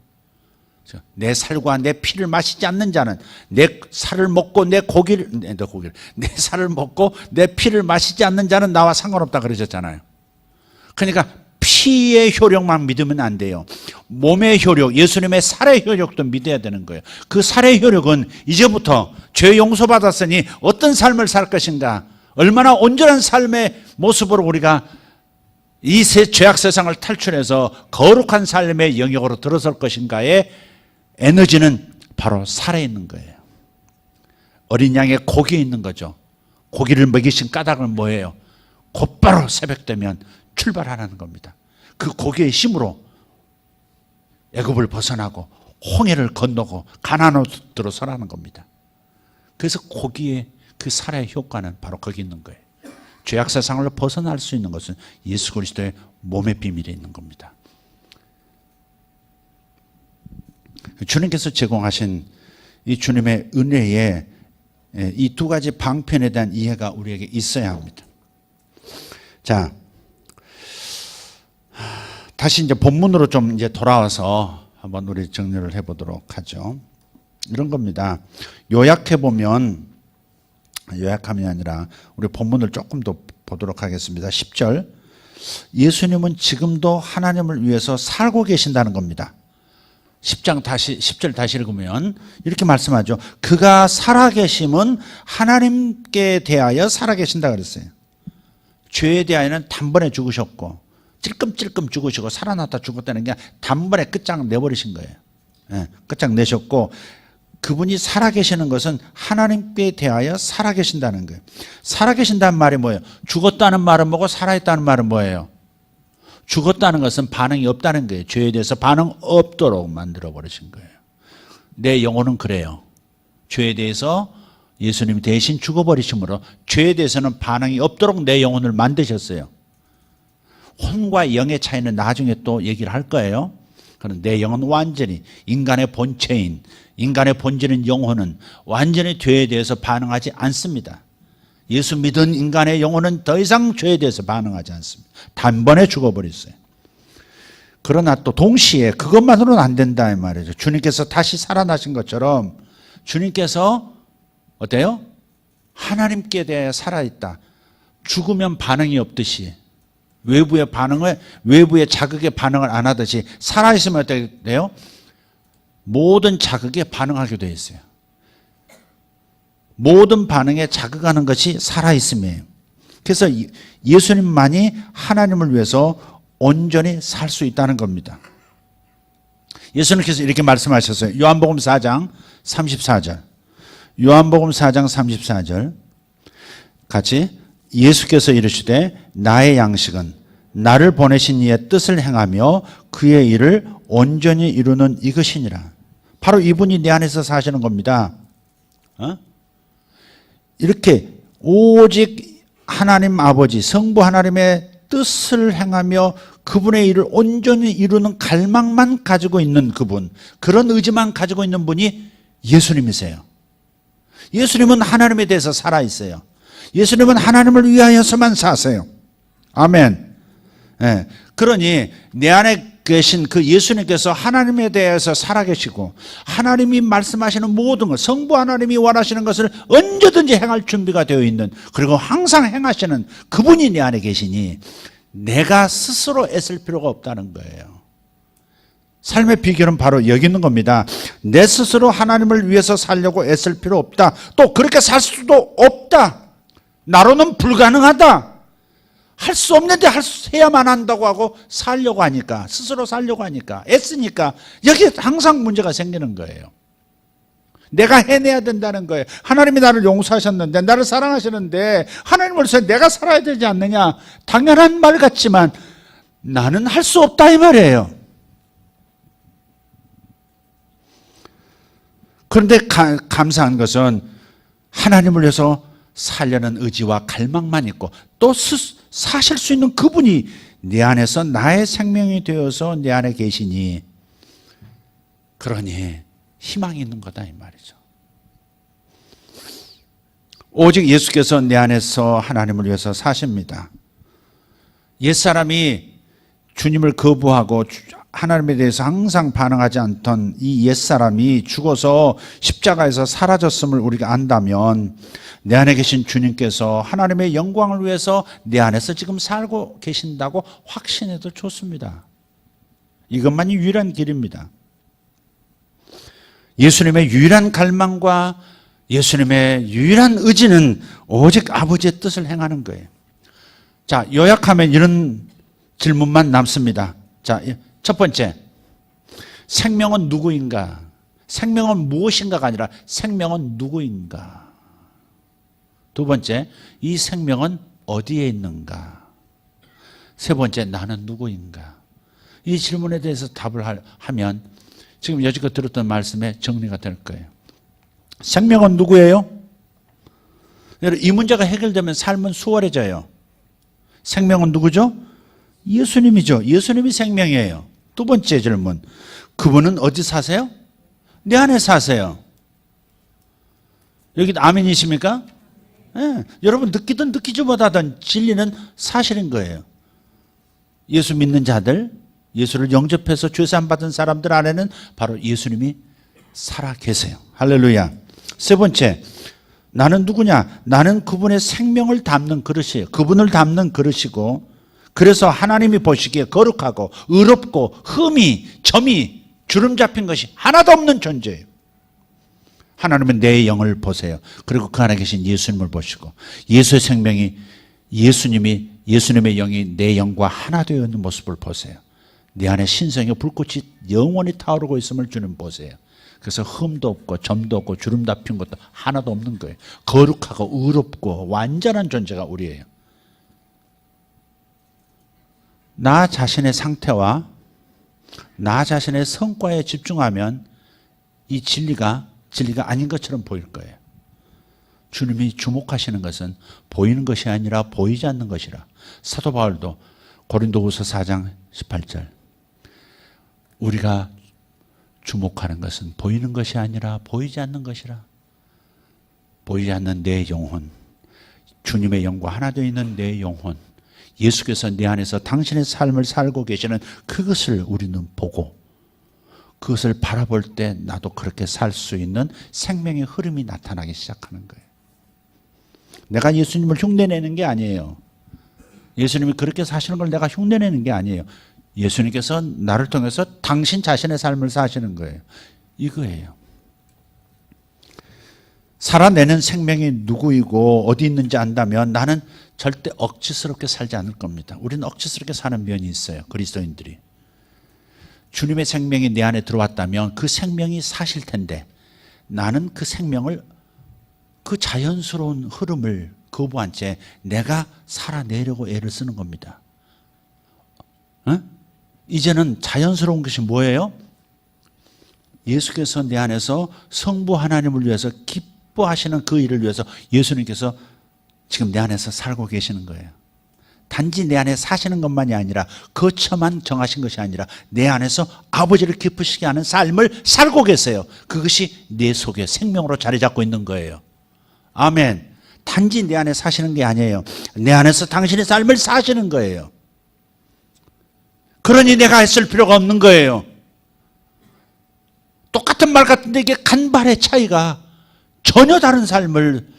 Speaker 1: 내 살과 내 피를 마시지 않는 자는 내 살을 먹고 내 살을 먹고 내 피를 마시지 않는 자는 나와 상관없다 그러셨잖아요. 그러니까 피의 효력만 믿으면 안 돼요. 몸의 효력, 예수님의 살의 효력도 믿어야 되는 거예요. 그 살의 효력은 이제부터 죄 용서받았으니 어떤 삶을 살 것인가, 얼마나 온전한 삶의 모습으로 우리가 이 죄악 세상을 탈출해서 거룩한 삶의 영역으로 들어설 것인가의 에너지는 바로 살에 있는 거예요. 어린 양의 고기에 있는 거죠. 고기를 먹이신 까닭은 뭐예요? 곧바로 새벽 되면 출발하라는 겁니다. 그 고기의 힘으로 애굽을 벗어나고 홍해를 건너고 가나안으로 들어서라는 겁니다. 그래서 고기의 그 살의 효과는 바로 거기 있는 거예요. 죄악 세상을 벗어날 수 있는 것은 예수 그리스도의 몸의 비밀에 있는 겁니다. 주님께서 제공하신 이 주님의 은혜에 이 두 가지 방편에 대한 이해가 우리에게 있어야 합니다. 자, 다시 이제 본문으로 좀 이제 돌아와서 한번 우리 정리를 해보도록 하죠. 이런 겁니다. 요약해보면, 요약함이 아니라 우리 본문을 조금 더 보도록 하겠습니다. 10절. 예수님은 지금도 하나님을 위해서 살고 계신다는 겁니다. 10절 다시 읽으면 이렇게 말씀하죠. 그가 살아계심은 하나님께 대하여 살아계신다 그랬어요. 죄에 대하여는 단번에 죽으셨고 찔끔찔끔 죽으시고 살아났다 죽었다는 게 단번에 끝장 내버리신 거예요. 네, 끝장 내셨고 그분이 살아계시는 것은 하나님께 대하여 살아계신다는 거예요. 살아계신다는 말이 뭐예요? 죽었다는 말은 뭐고 살아있다는 말은 뭐예요? 죽었다는 것은 반응이 없다는 거예요. 죄에 대해서 반응 없도록 만들어버리신 거예요. 내 영혼은 그래요. 죄에 대해서 예수님이 대신 죽어버리심으로 죄에 대해서는 반응이 없도록 내 영혼을 만드셨어요. 혼과 영의 차이는 나중에 또 얘기를 할 거예요. 그런데 내 영은 완전히 인간의 본체인 인간의 본질인 영혼은 완전히 죄에 대해서 반응하지 않습니다. 예수 믿은 인간의 영혼은 더 이상 죄에 대해서 반응하지 않습니다. 단번에 죽어버렸어요. 그러나 또 동시에 그것만으로는 안 된다 이 말이죠. 주님께서 다시 살아나신 것처럼 주님께서 어때요? 하나님께 대해 살아있다. 죽으면 반응이 없듯이 외부의 자극에 반응을 안 하듯이 살아있으면 어떻게 돼요? 모든 자극에 반응하게 되어 있어요. 모든 반응에 자극하는 것이 살아있음이에요. 그래서 예수님만이 하나님을 위해서 온전히 살 수 있다는 겁니다. 예수님께서 이렇게 말씀하셨어요. 요한복음 4장 34절. 요한복음 4장 34절 같이 예수께서 이르시되 나의 양식은 나를 보내신 이의 뜻을 행하며 그의 일을 온전히 이루는 이것이니라. 바로 이분이 내 안에서 사시는 겁니다. 이렇게 오직 하나님 아버지 성부 하나님의 뜻을 행하며 그분의 일을 온전히 이루는 갈망만 가지고 있는 그분, 그런 의지만 가지고 있는 분이 예수님이세요. 예수님은 하나님에 대해서 살아있어요. 예수님은 하나님을 위하여서만 사세요. 아멘. 네. 그러니 내 안에 계신 그 예수님께서 하나님에 대해서 살아계시고 하나님이 말씀하시는 모든 것, 성부 하나님이 원하시는 것을 언제든지 행할 준비가 되어 있는, 그리고 항상 행하시는 그분이 내 안에 계시니 내가 스스로 애쓸 필요가 없다는 거예요. 삶의 비결은 바로 여기 있는 겁니다. 내 스스로 하나님을 위해서 살려고 애쓸 필요 없다. 또 그렇게 살 수도 없다. 나로는 불가능하다. 할 수 없는데 해야만 한다고 하고 살려고 하니까, 스스로 살려고 하니까, 애쓰니까 여기에 항상 문제가 생기는 거예요. 내가 해내야 된다는 거예요. 하나님이 나를 용서하셨는데, 나를 사랑하시는데 하나님을 위해서 내가 살아야 되지 않느냐. 당연한 말 같지만 나는 할 수 없다 이 말이에요. 그런데 감사한 것은 하나님을 위해서 살려는 의지와 갈망만 있고 또 사실 수 있는 그분이 내 안에서 나의 생명이 되어서 내 안에 계시니, 그러니 희망이 있는 거다 이 말이죠. 오직 예수께서 내 안에서 하나님을 위해서 사십니다. 옛사람이 주님을 거부하고 하나님에 대해서 항상 반응하지 않던 이 옛사람이 죽어서 십자가에서 사라졌음을 우리가 안다면 내 안에 계신 주님께서 하나님의 영광을 위해서 내 안에서 지금 살고 계신다고 확신해도 좋습니다. 이것만이 유일한 길입니다. 예수님의 유일한 갈망과 예수님의 유일한 의지는 오직 아버지의 뜻을 행하는 거예요. 자, 요약하면 이런 질문만 남습니다. 자, 첫 번째, 생명은 누구인가? 생명은 무엇인가가 아니라 생명은 누구인가? 두 번째, 이 생명은 어디에 있는가? 세 번째, 나는 누구인가? 이 질문에 대해서 답을 하면 지금 여지껏 들었던 말씀에 정리가 될 거예요. 생명은 누구예요? 이 문제가 해결되면 삶은 수월해져요. 생명은 누구죠? 예수님이죠. 예수님이 생명이에요. 두 번째 질문, 그분은 어디 사세요? 내 안에 사세요. 여기 아멘이십니까? 네. 여러분 느끼든 느끼지 못하든 진리는 사실인 거예요. 예수 믿는 자들, 예수를 영접해서 죄사함 받은 사람들 안에는 바로 예수님이 살아 계세요. 할렐루야. 세 번째, 나는 누구냐? 나는 그분의 생명을 담는 그릇이에요. 그분을 담는 그릇이고, 그래서 하나님이 보시기에 거룩하고 의롭고 흠이 점이 주름 잡힌 것이 하나도 없는 존재예요. 하나님은 내 영을 보세요. 그리고 그 안에 계신 예수님을 보시고, 예수의 생명이 예수님의 영이 내 영과 하나 되어 있는 모습을 보세요. 내 안에 신성의 불꽃이 영원히 타오르고 있음을 주님 보세요. 그래서 흠도 없고 점도 없고 주름 잡힌 것도 하나도 없는 거예요. 거룩하고 의롭고 완전한 존재가 우리예요. 나 자신의 상태와 나 자신의 성과에 집중하면 이 진리가 아닌 것처럼 보일 거예요. 주님이 주목하시는 것은 보이는 것이 아니라 보이지 않는 것이라. 사도 바울도 고린도후서 4장 18절, 우리가 주목하는 것은 보이는 것이 아니라 보이지 않는 것이라. 보이지 않는 내 영혼, 주님의 영과 하나 되어 있는 내 영혼, 예수께서 내 안에서 당신의 삶을 살고 계시는 그것을 우리는 보고, 그것을 바라볼 때 나도 그렇게 살 수 있는 생명의 흐름이 나타나기 시작하는 거예요. 내가 예수님을 흉내내는 게 아니에요. 예수님이 그렇게 사시는 걸 내가 흉내내는 게 아니에요. 예수님께서 나를 통해서 당신 자신의 삶을 사시는 거예요. 이거예요. 살아내는 생명이 누구이고 어디 있는지 안다면 나는 절대 억지스럽게 살지 않을 겁니다. 우리는 억지스럽게 사는 면이 있어요. 그리스도인들이. 주님의 생명이 내 안에 들어왔다면 그 생명이 사실 텐데, 나는 그 생명을, 그 자연스러운 흐름을 거부한 채 내가 살아내려고 애를 쓰는 겁니다. 이제는 자연스러운 것이 뭐예요? 예수께서 내 안에서 성부 하나님을 위해서 기뻐하시는 그 일을 위해서 예수님께서 지금 내 안에서 살고 계시는 거예요. 단지 내 안에 사시는 것만이 아니라, 거처만 정하신 것이 아니라 내 안에서 아버지를 기쁘시게 하는 삶을 살고 계세요. 그것이 내 속에 생명으로 자리 잡고 있는 거예요. 아멘. 단지 내 안에 사시는 게 아니에요. 내 안에서 당신의 삶을 사시는 거예요. 그러니 내가 애쓸 필요가 없는 거예요. 똑같은 말 같은데 이게 간발의 차이가 전혀 다른 삶을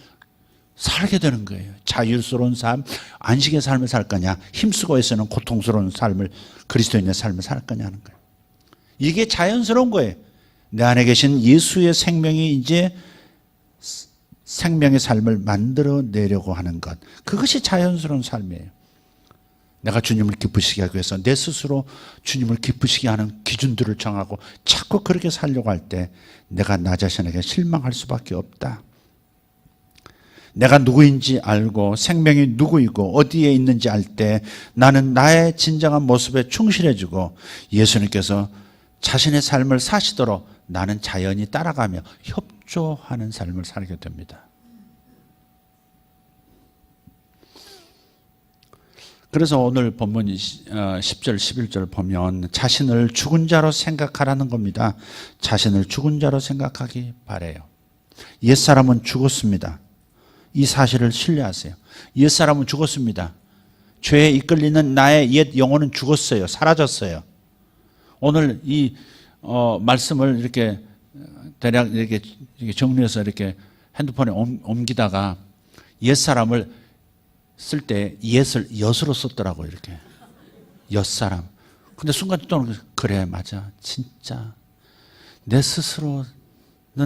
Speaker 1: 살게 되는 거예요. 자유스러운 삶, 안식의 삶을 살 거냐, 힘쓰고 애쓰는 고통스러운 삶을, 그리스도인의 삶을 살 거냐 하는 거예요. 이게 자연스러운 거예요. 내 안에 계신 예수의 생명이 이제 생명의 삶을 만들어내려고 하는 것, 그것이 자연스러운 삶이에요. 내가 주님을 기쁘시게 하기 위해서 내 스스로 주님을 기쁘시게 하는 기준들을 정하고 자꾸 그렇게 살려고 할 때 내가 나 자신에게 실망할 수밖에 없다. 내가 누구인지 알고 생명이 누구이고 어디에 있는지 알 때 나는 나의 진정한 모습에 충실해지고, 예수님께서 자신의 삶을 사시도록 나는 자연히 따라가며 협조하는 삶을 살게 됩니다. 그래서 오늘 본문 10절 11절 보면 자신을 죽은 자로 생각하라는 겁니다. 자신을 죽은 자로 생각하기 바래요. 옛사람은 죽었습니다. 이 사실을 신뢰하세요. 옛사람은 죽었습니다. 죄에 이끌리는 나의 옛 영혼은 죽었어요. 사라졌어요. 오늘 이 말씀을 이렇게 대략 이렇게 정리해서 이렇게 핸드폰에 옮기다가 옛사람을 쓸 때 옛을 엿으로 썼더라고요. 이렇게 엿사람. 근데 순간적으로 그래, 맞아, 진짜 내 스스로는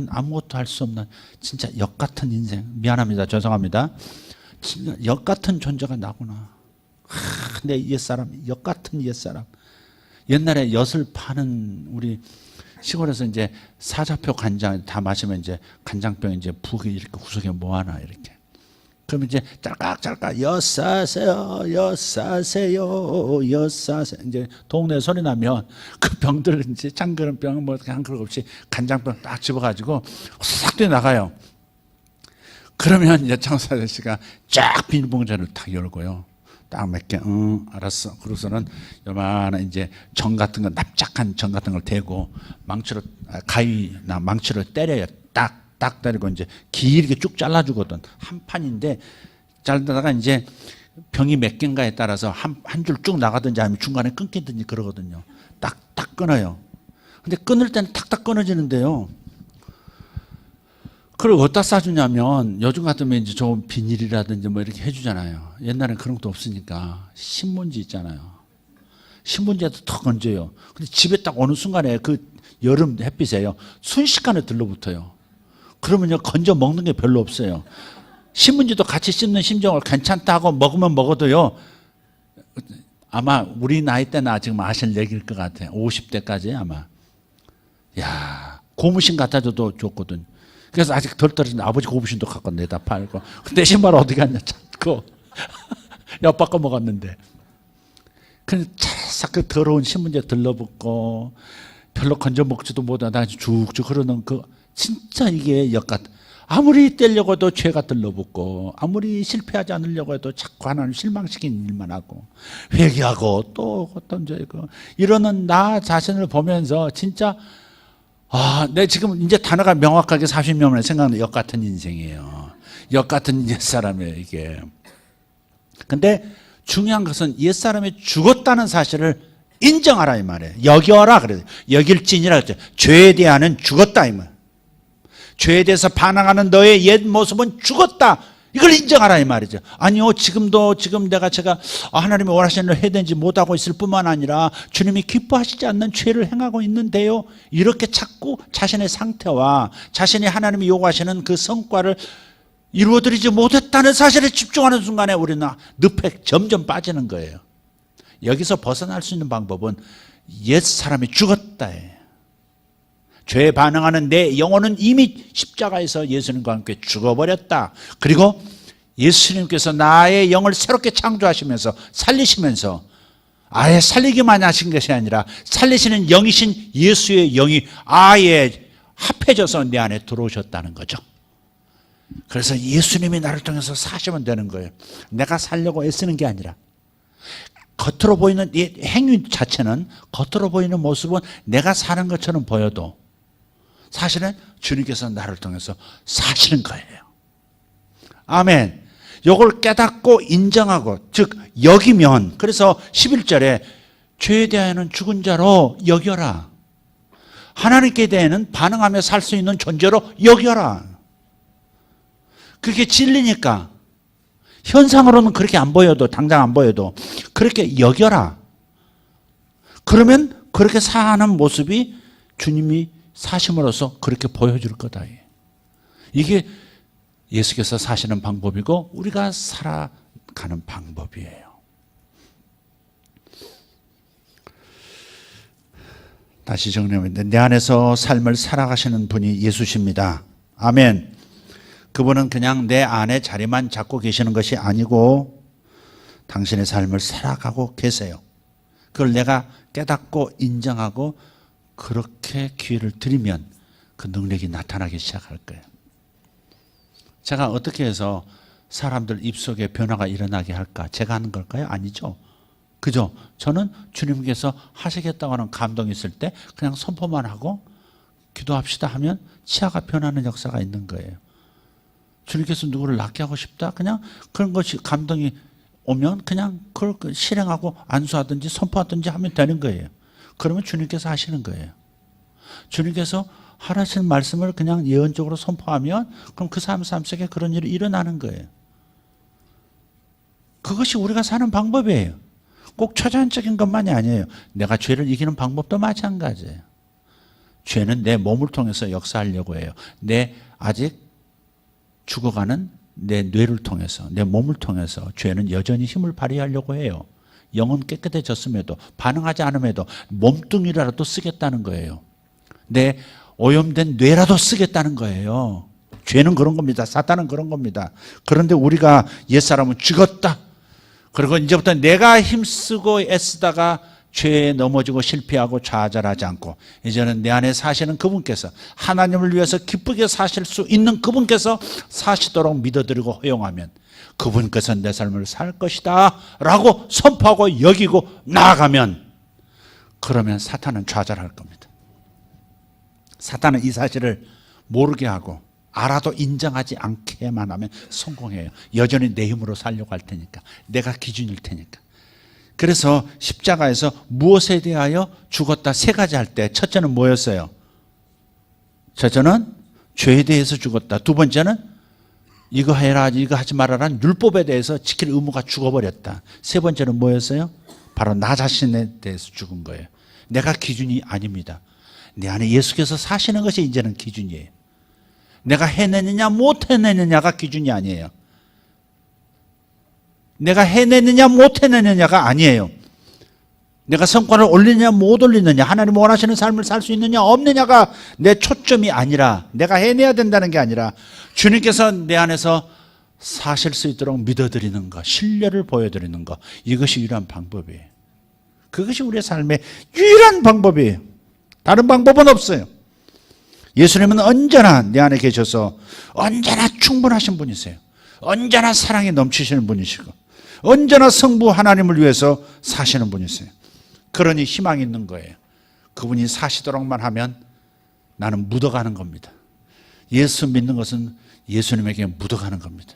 Speaker 1: 아무것도 할 수 없는 진짜 엿 같은 인생, 미안합니다, 죄송합니다, 진짜 엿 같은 존재가 나구나. 내 옛사람, 엿 같은 옛사람. 옛날에 엿을 파는 우리 시골에서 이제 사자표 간장 다 마시면 이제 간장병 이제 부엌에 이렇게 구석에 모아놔 이렇게. 그러면 이제 짤깍짤깍 엿 사세요, 엿 사세요, 엿 사세요. 이제 동네 소리 나면 그 병들 이제 참그런 병 뭐 한 그릇 없이 간장병 딱 집어가지고 싹 뛰어 나가요. 그러면 이제 장사 아저씨가 쫙 비닐봉지를 딱 열고요. 딱 몇 개, 알았어. 그러고서는 요만한 이제 정 같은 거, 납작한 정 같은 걸 대고 망치로, 가위나 망치로 때려요. 딱 때리고 이제 길게 쭉 잘라주거든. 한 판인데 잘라다가 이제 병이 몇 개인가에 따라서 한 줄 쭉 나가든지 아니면 중간에 끊기든지 그러거든요. 딱 끊어요. 근데 끊을 때는 탁탁 끊어지는데요. 그걸 어디다 싸주냐면 요즘 같으면 이제 좋은 비닐이라든지 뭐 이렇게 해주잖아요. 옛날엔 그런 것도 없으니까 신문지 있잖아요. 신문지에도 턱 얹어요. 근데 집에 딱 어느 순간에 그 여름 햇빛에요. 순식간에 들러붙어요. 그러면요 건져 먹는 게 별로 없어요. 신문지도 같이 씹는 심정을 괜찮다고 먹으면 먹어도요. 아마 우리 나이 때나 지금 아실 얘기일 것 같아요. 50대까지 아마. 야 고무신 갖다 줘도 좋거든. 그래서 아직 덜 떨어진 아버지 고무신도 갖고 내다 팔고. 내 신발 어디 갔냐 찾고. 엿바꿔 먹었는데. 그냥 찰싹 그 더러운 신문지에 들러붙고 별로 건져 먹지도 못하다 쭉쭉 흐르는 그 진짜 이게 역같. 아무리 떼려고 해도 죄가 들러붙고 아무리 실패하지 않으려고 해도 자꾸 하나님 실망시키는 일만 하고 회개하고 또 던져있고 이러는 나 자신을 보면서 진짜 내 지금 이제 단어가 명확하게 40년 만에 생각나는 역 같은 인생이에요. 역 같은 옛사람이에요 이게. 근데 중요한 것은 옛사람이 죽었다는 사실을 인정하라 이 말이에요. 여겨라 그래요. 여길지니라 그랬죠. 죄에 대하여는 죽었다 이 말. 죄에 대해서 반항하는 너의 옛 모습은 죽었다. 이걸 인정하라 이 말이죠. 아니요 지금 제가 하나님이 원하시는 일 해야 되는지 못하고 있을 뿐만 아니라 주님이 기뻐하시지 않는 죄를 행하고 있는데요. 이렇게 자꾸 자신의 상태와 자신이 하나님이 요구하시는 그 성과를 이루어드리지 못했다는 사실에 집중하는 순간에 우리는 늪에 점점 빠지는 거예요. 여기서 벗어날 수 있는 방법은 옛사람이 죽었다예요. 죄에 반응하는 내 영혼은 이미 십자가에서 예수님과 함께 죽어버렸다. 그리고 예수님께서 나의 영을 새롭게 창조하시면서 살리시면서 아예 살리기만 하신 것이 아니라 살리시는 영이신 예수의 영이 아예 합해져서 내 안에 들어오셨다는 거죠. 그래서 예수님이 나를 통해서 사시면 되는 거예요. 내가 살려고 애쓰는 게 아니라 겉으로 보이는 이 행위 자체는 겉으로 보이는 모습은 내가 사는 것처럼 보여도 사실은 주님께서 나를 통해서 사시는 거예요. 아멘. 이걸 깨닫고 인정하고 즉 여기면 그래서 11절에 죄에 대하여는 죽은 자로 여겨라. 하나님께 대해는 반응하며 살 수 있는 존재로 여겨라. 그게 진리니까 현상으로는 그렇게 안 보여도 당장 안 보여도 그렇게 여겨라. 그러면 그렇게 사는 모습이 주님이 사심으로써 그렇게 보여줄 거다. 이게 예수께서 사시는 방법이고 우리가 살아가는 방법이에요. 다시 정리하면 내 안에서 삶을 살아가시는 분이 예수십니다. 아멘. 그분은 그냥 내 안에 자리만 잡고 계시는 것이 아니고 당신의 삶을 살아가고 계세요. 그걸 내가 깨닫고 인정하고 그렇게 기회를 드리면 그 능력이 나타나기 시작할 거예요. 제가 어떻게 해서 사람들 입속에 변화가 일어나게 할까? 제가 하는 걸까요? 아니죠. 그죠? 저는 주님께서 하시겠다고 하는 감동이 있을 때 그냥 선포만 하고 기도합시다 하면 치아가 변하는 역사가 있는 거예요. 주님께서 누구를 낫게 하고 싶다? 그냥 그런 것이 감동이 오면 그냥 그걸 실행하고 안수하든지 선포하든지 하면 되는 거예요. 그러면 주님께서 하시는 거예요. 주님께서 하라신 말씀을 그냥 예언적으로 선포하면 그럼 그 사람 속에 그런 일이 일어나는 거예요. 그것이 우리가 사는 방법이에요. 꼭 초자연적인 것만이 아니에요. 내가 죄를 이기는 방법도 마찬가지예요. 죄는 내 몸을 통해서 역사하려고 해요. 내 아직 죽어가는 내 뇌를 통해서 내 몸을 통해서 죄는 여전히 힘을 발휘하려고 해요. 영은 깨끗해졌음에도 반응하지 않음에도 몸뚱이라도 쓰겠다는 거예요. 내 오염된 뇌라도 쓰겠다는 거예요. 죄는 그런 겁니다. 사탄은 그런 겁니다. 그런데 우리가 옛사람은 죽었다. 그리고 이제부터 내가 힘쓰고 애쓰다가 죄에 넘어지고 실패하고 좌절하지 않고 이제는 내 안에 사시는 그분께서 하나님을 위해서 기쁘게 사실 수 있는 그분께서 사시도록 믿어드리고 허용하면 그분께서 내 삶을 살 것이다 라고 선포하고 여기고 나아가면 그러면 사탄은 좌절할 겁니다. 사탄은 이 사실을 모르게 하고 알아도 인정하지 않게만 하면 성공해요. 여전히 내 힘으로 살려고 할 테니까. 내가 기준일 테니까. 그래서 십자가에서 무엇에 대하여 죽었다 세 가지 할 때 첫째는 뭐였어요? 첫째는 죄에 대해서 죽었다. 두 번째는 이거 해라 이거 하지 말아라는 율법에 대해서 지킬 의무가 죽어버렸다. 세 번째는 뭐였어요? 바로 나 자신에 대해서 죽은 거예요. 내가 기준이 아닙니다. 내 안에 예수께서 사시는 것이 이제는 기준이에요. 내가 해내느냐 못 해내느냐가 기준이 아니에요. 내가 해내느냐 못 해내느냐가 아니에요. 내가 성과를 올리느냐 못 올리느냐, 하나님 원하시는 삶을 살 수 있느냐 없느냐가 내 초점이 아니라, 내가 해내야 된다는 게 아니라 주님께서 내 안에서 사실 수 있도록 믿어드리는 것, 신뢰를 보여드리는 것, 이것이 유일한 방법이에요. 그것이 우리의 삶의 유일한 방법이에요. 다른 방법은 없어요. 예수님은 언제나 내 안에 계셔서 언제나 충분하신 분이세요. 언제나 사랑이 넘치시는 분이시고 언제나 성부 하나님을 위해서 사시는 분이세요. 그러니 희망이 있는 거예요. 그분이 사시도록만 하면 나는 묻어가는 겁니다. 예수 믿는 것은 예수님에게 묻어가는 겁니다.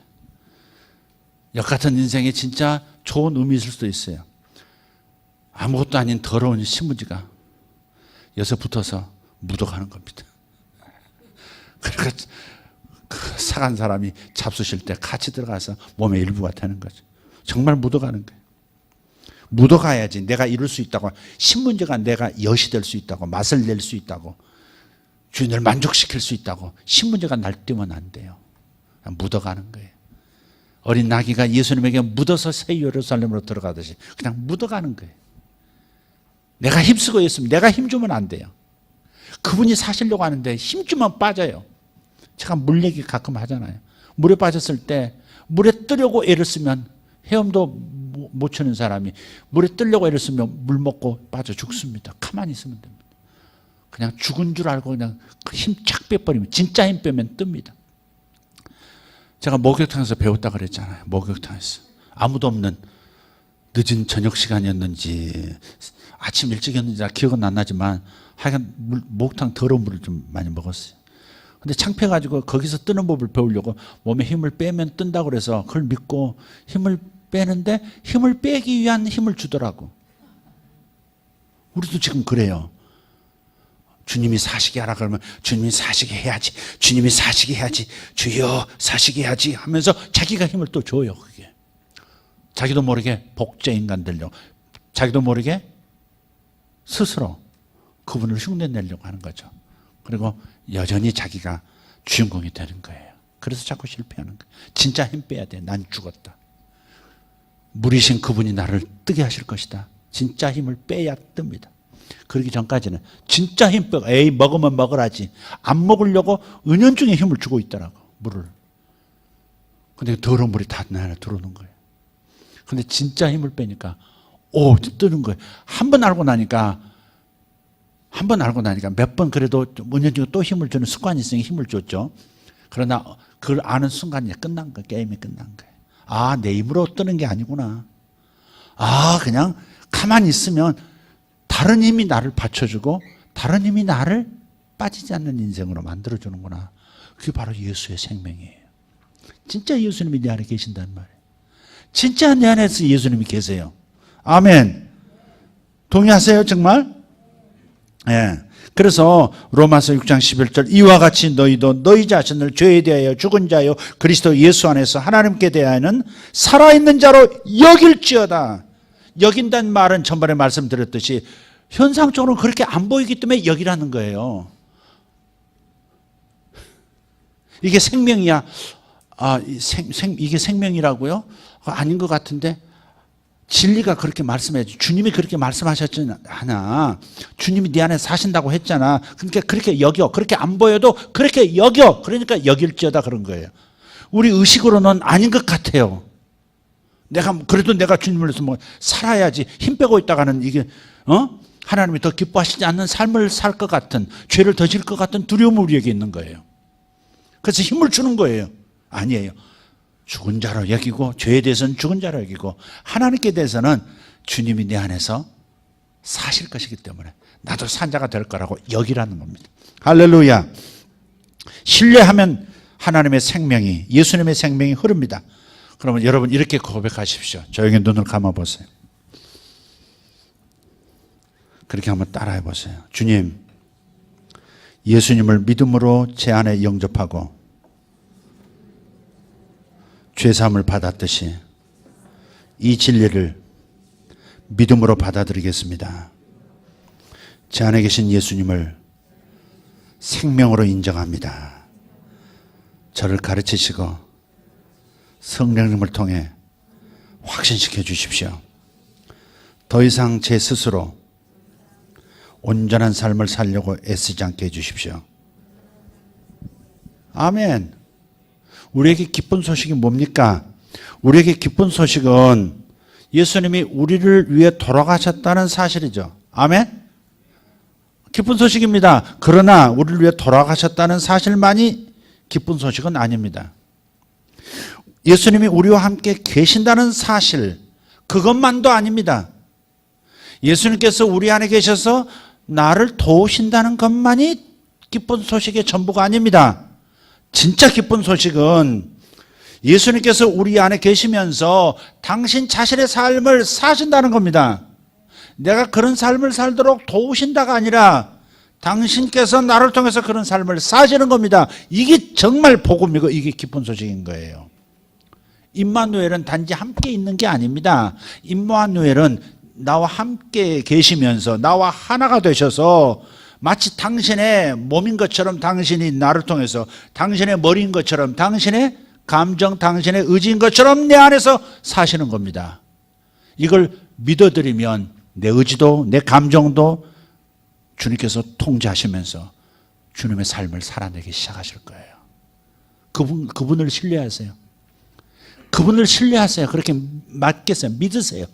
Speaker 1: 역같은 인생에 진짜 좋은 의미 있을 수도 있어요. 아무것도 아닌 더러운 신문지가 여기서 붙어서 묻어가는 겁니다. 그러니까 그 사간 사람이 잡수실 때 같이 들어가서 몸의 일부가 되는 거죠. 정말 묻어가는 거예요. 묻어가야지 내가 이룰 수 있다고, 신문지가 내가 엿이 될 수 있다고, 맛을 낼 수 있다고, 주인을 만족시킬 수 있다고 신문지가 날뛰면 안 돼요. 묻어가는 거예요. 어린 나귀가 예수님에게 묻어서 새 예루살렘으로 들어가듯이 그냥 묻어가는 거예요. 내가 힘쓰고 있으면 내가 힘주면 안 돼요. 그분이 사시려고 하는데 힘주면 빠져요. 제가 물 얘기 가끔 하잖아요. 물에 빠졌을 때 물에 뜨려고 애를 쓰면, 헤엄도 못 치는 사람이 물에 뜨려고 애를 쓰면 물 먹고 빠져 죽습니다. 가만히 있으면 됩니다. 그냥 죽은 줄 알고 그냥 힘 착 빼버리면, 진짜 힘 빼면 뜹니다. 제가 목욕탕에서 배웠다 그랬잖아요. 목욕탕에서 아무도 없는 늦은 저녁 시간이었는지 아침 일찍이었는지 기억은 안 나지만 하여간 목욕탕 더러운 물을 좀 많이 먹었어요. 근데 창피해가지고 거기서 뜨는 법을 배우려고 몸에 힘을 빼면 뜬다고 그래서 그걸 믿고 힘을 빼는데 힘을 빼기 위한 힘을 주더라고. 우리도 지금 그래요. 주님이 사시게 하라 그러면 주님이 사시게 해야지, 주님이 사시게 해야지, 주여 사시게 해야지 하면서 자기가 힘을 또 줘요. 그게 자기도 모르게 복제 인간 되려고, 자기도 모르게 스스로 그분을 흉내내려고 하는 거죠. 그리고 여전히 자기가 주인공이 되는 거예요. 그래서 자꾸 실패하는 거예요. 진짜 힘 빼야 돼. 난 죽었다. 물이신 그분이 나를 뜨게 하실 것이다. 진짜 힘을 빼야 뜹니다. 그러기 전까지는 진짜 힘 빼고, 에이 먹으면 먹으라지, 안 먹으려고 은연중에 힘을 주고 있더라고, 물을. 근데 더러운 물이 다 내 안에 들어오는 거예요. 근데 진짜 힘을 빼니까 뜨는 거예요. 한 번 알고 나니까 몇 번 그래도 은연중에 또 힘을 주는 습관이 있으니 힘을 줬죠. 그러나 그걸 아는 순간에 끝난 거예요. 게임이 끝난 거예요. 아, 내 힘으로 뜨는 게 아니구나. 아, 그냥 가만히 있으면 다른 힘이 나를 받쳐주고 다른 힘이 나를 빠지지 않는 인생으로 만들어주는구나. 그게 바로 예수의 생명이에요. 진짜 예수님이 내 안에 계신단 말이에요. 진짜 내 안에서 예수님이 계세요. 아멘. 동의하세요 정말? 예. 그래서 로마서 6장 11절, 이와 같이 너희도 너희 자신을 죄에 대하여 죽은 자요 그리스도 예수 안에서 하나님께 대하여는 살아있는 자로 여길지어다. 여긴다는 말은 전번에 말씀드렸듯이 현상적으로 그렇게 안 보이기 때문에 여기라는 거예요. 이게 생명이야. 이게 생명이라고요? 아닌 것 같은데 진리가 그렇게 말씀해야지. 주님이 그렇게 말씀하셨지 않아. 주님이 네 안에 사신다고 했잖아. 그러니까 그렇게 여겨. 그렇게 안 보여도 그렇게 여겨. 그러니까 여길지어다 그런 거예요. 우리 의식으로는 아닌 것 같아요. 그래도 내가 주님을 위해서 살아야지. 힘 빼고 있다가는 이게 하나님이 더 기뻐하시지 않는 삶을 살 것 같은, 죄를 더 질 것 같은 두려움이 우리에게 있는 거예요. 그래서 힘을 주는 거예요. 아니에요. 죽은 자로 여기고, 죄에 대해서는 죽은 자로 여기고, 하나님께 대해서는 주님이 내 안에서 사실 것이기 때문에 나도 산자가 될 거라고 여기라는 겁니다. 할렐루야. 신뢰하면 하나님의 생명이, 예수님의 생명이 흐릅니다. 그러면 여러분 이렇게 고백하십시오. 조용히 눈을 감아보세요. 그렇게 한번 따라해 보세요. 주님, 예수님을 믿음으로 제 안에 영접하고 죄사함을 받았듯이 이 진리를 믿음으로 받아들이겠습니다. 제 안에 계신 예수님을 생명으로 인정합니다. 저를 가르치시고 성령님을 통해 확신시켜 주십시오. 더 이상 제 스스로 온전한 삶을 살려고 애쓰지 않게 해주십시오. 아멘. 우리에게 기쁜 소식이 뭡니까? 우리에게 기쁜 소식은 예수님이 우리를 위해 돌아가셨다는 사실이죠. 아멘. 기쁜 소식입니다. 그러나 우리를 위해 돌아가셨다는 사실만이 기쁜 소식은 아닙니다. 예수님이 우리와 함께 계신다는 사실, 그것만도 아닙니다. 예수님께서 우리 안에 계셔서 나를 도우신다는 것만이 기쁜 소식의 전부가 아닙니다. 진짜 기쁜 소식은 예수님께서 우리 안에 계시면서 당신 자신의 삶을 사신다는 겁니다. 내가 그런 삶을 살도록 도우신다가 아니라 당신께서 나를 통해서 그런 삶을 사시는 겁니다. 이게 정말 복음이고 이게 기쁜 소식인 거예요. 임마누엘은 단지 함께 있는 게 아닙니다. 임마누엘은 나와 함께 계시면서 나와 하나가 되셔서 마치 당신의 몸인 것처럼 당신이 나를 통해서 당신의 머리인 것처럼 당신의 감정, 당신의 의지인 것처럼 내 안에서 사시는 겁니다. 이걸 믿어드리면 내 의지도 내 감정도 주님께서 통제하시면서 주님의 삶을 살아내기 시작하실 거예요. 그분을 신뢰하세요. 그분을 신뢰하세요. 그렇게 맡겠어요. 믿으세요.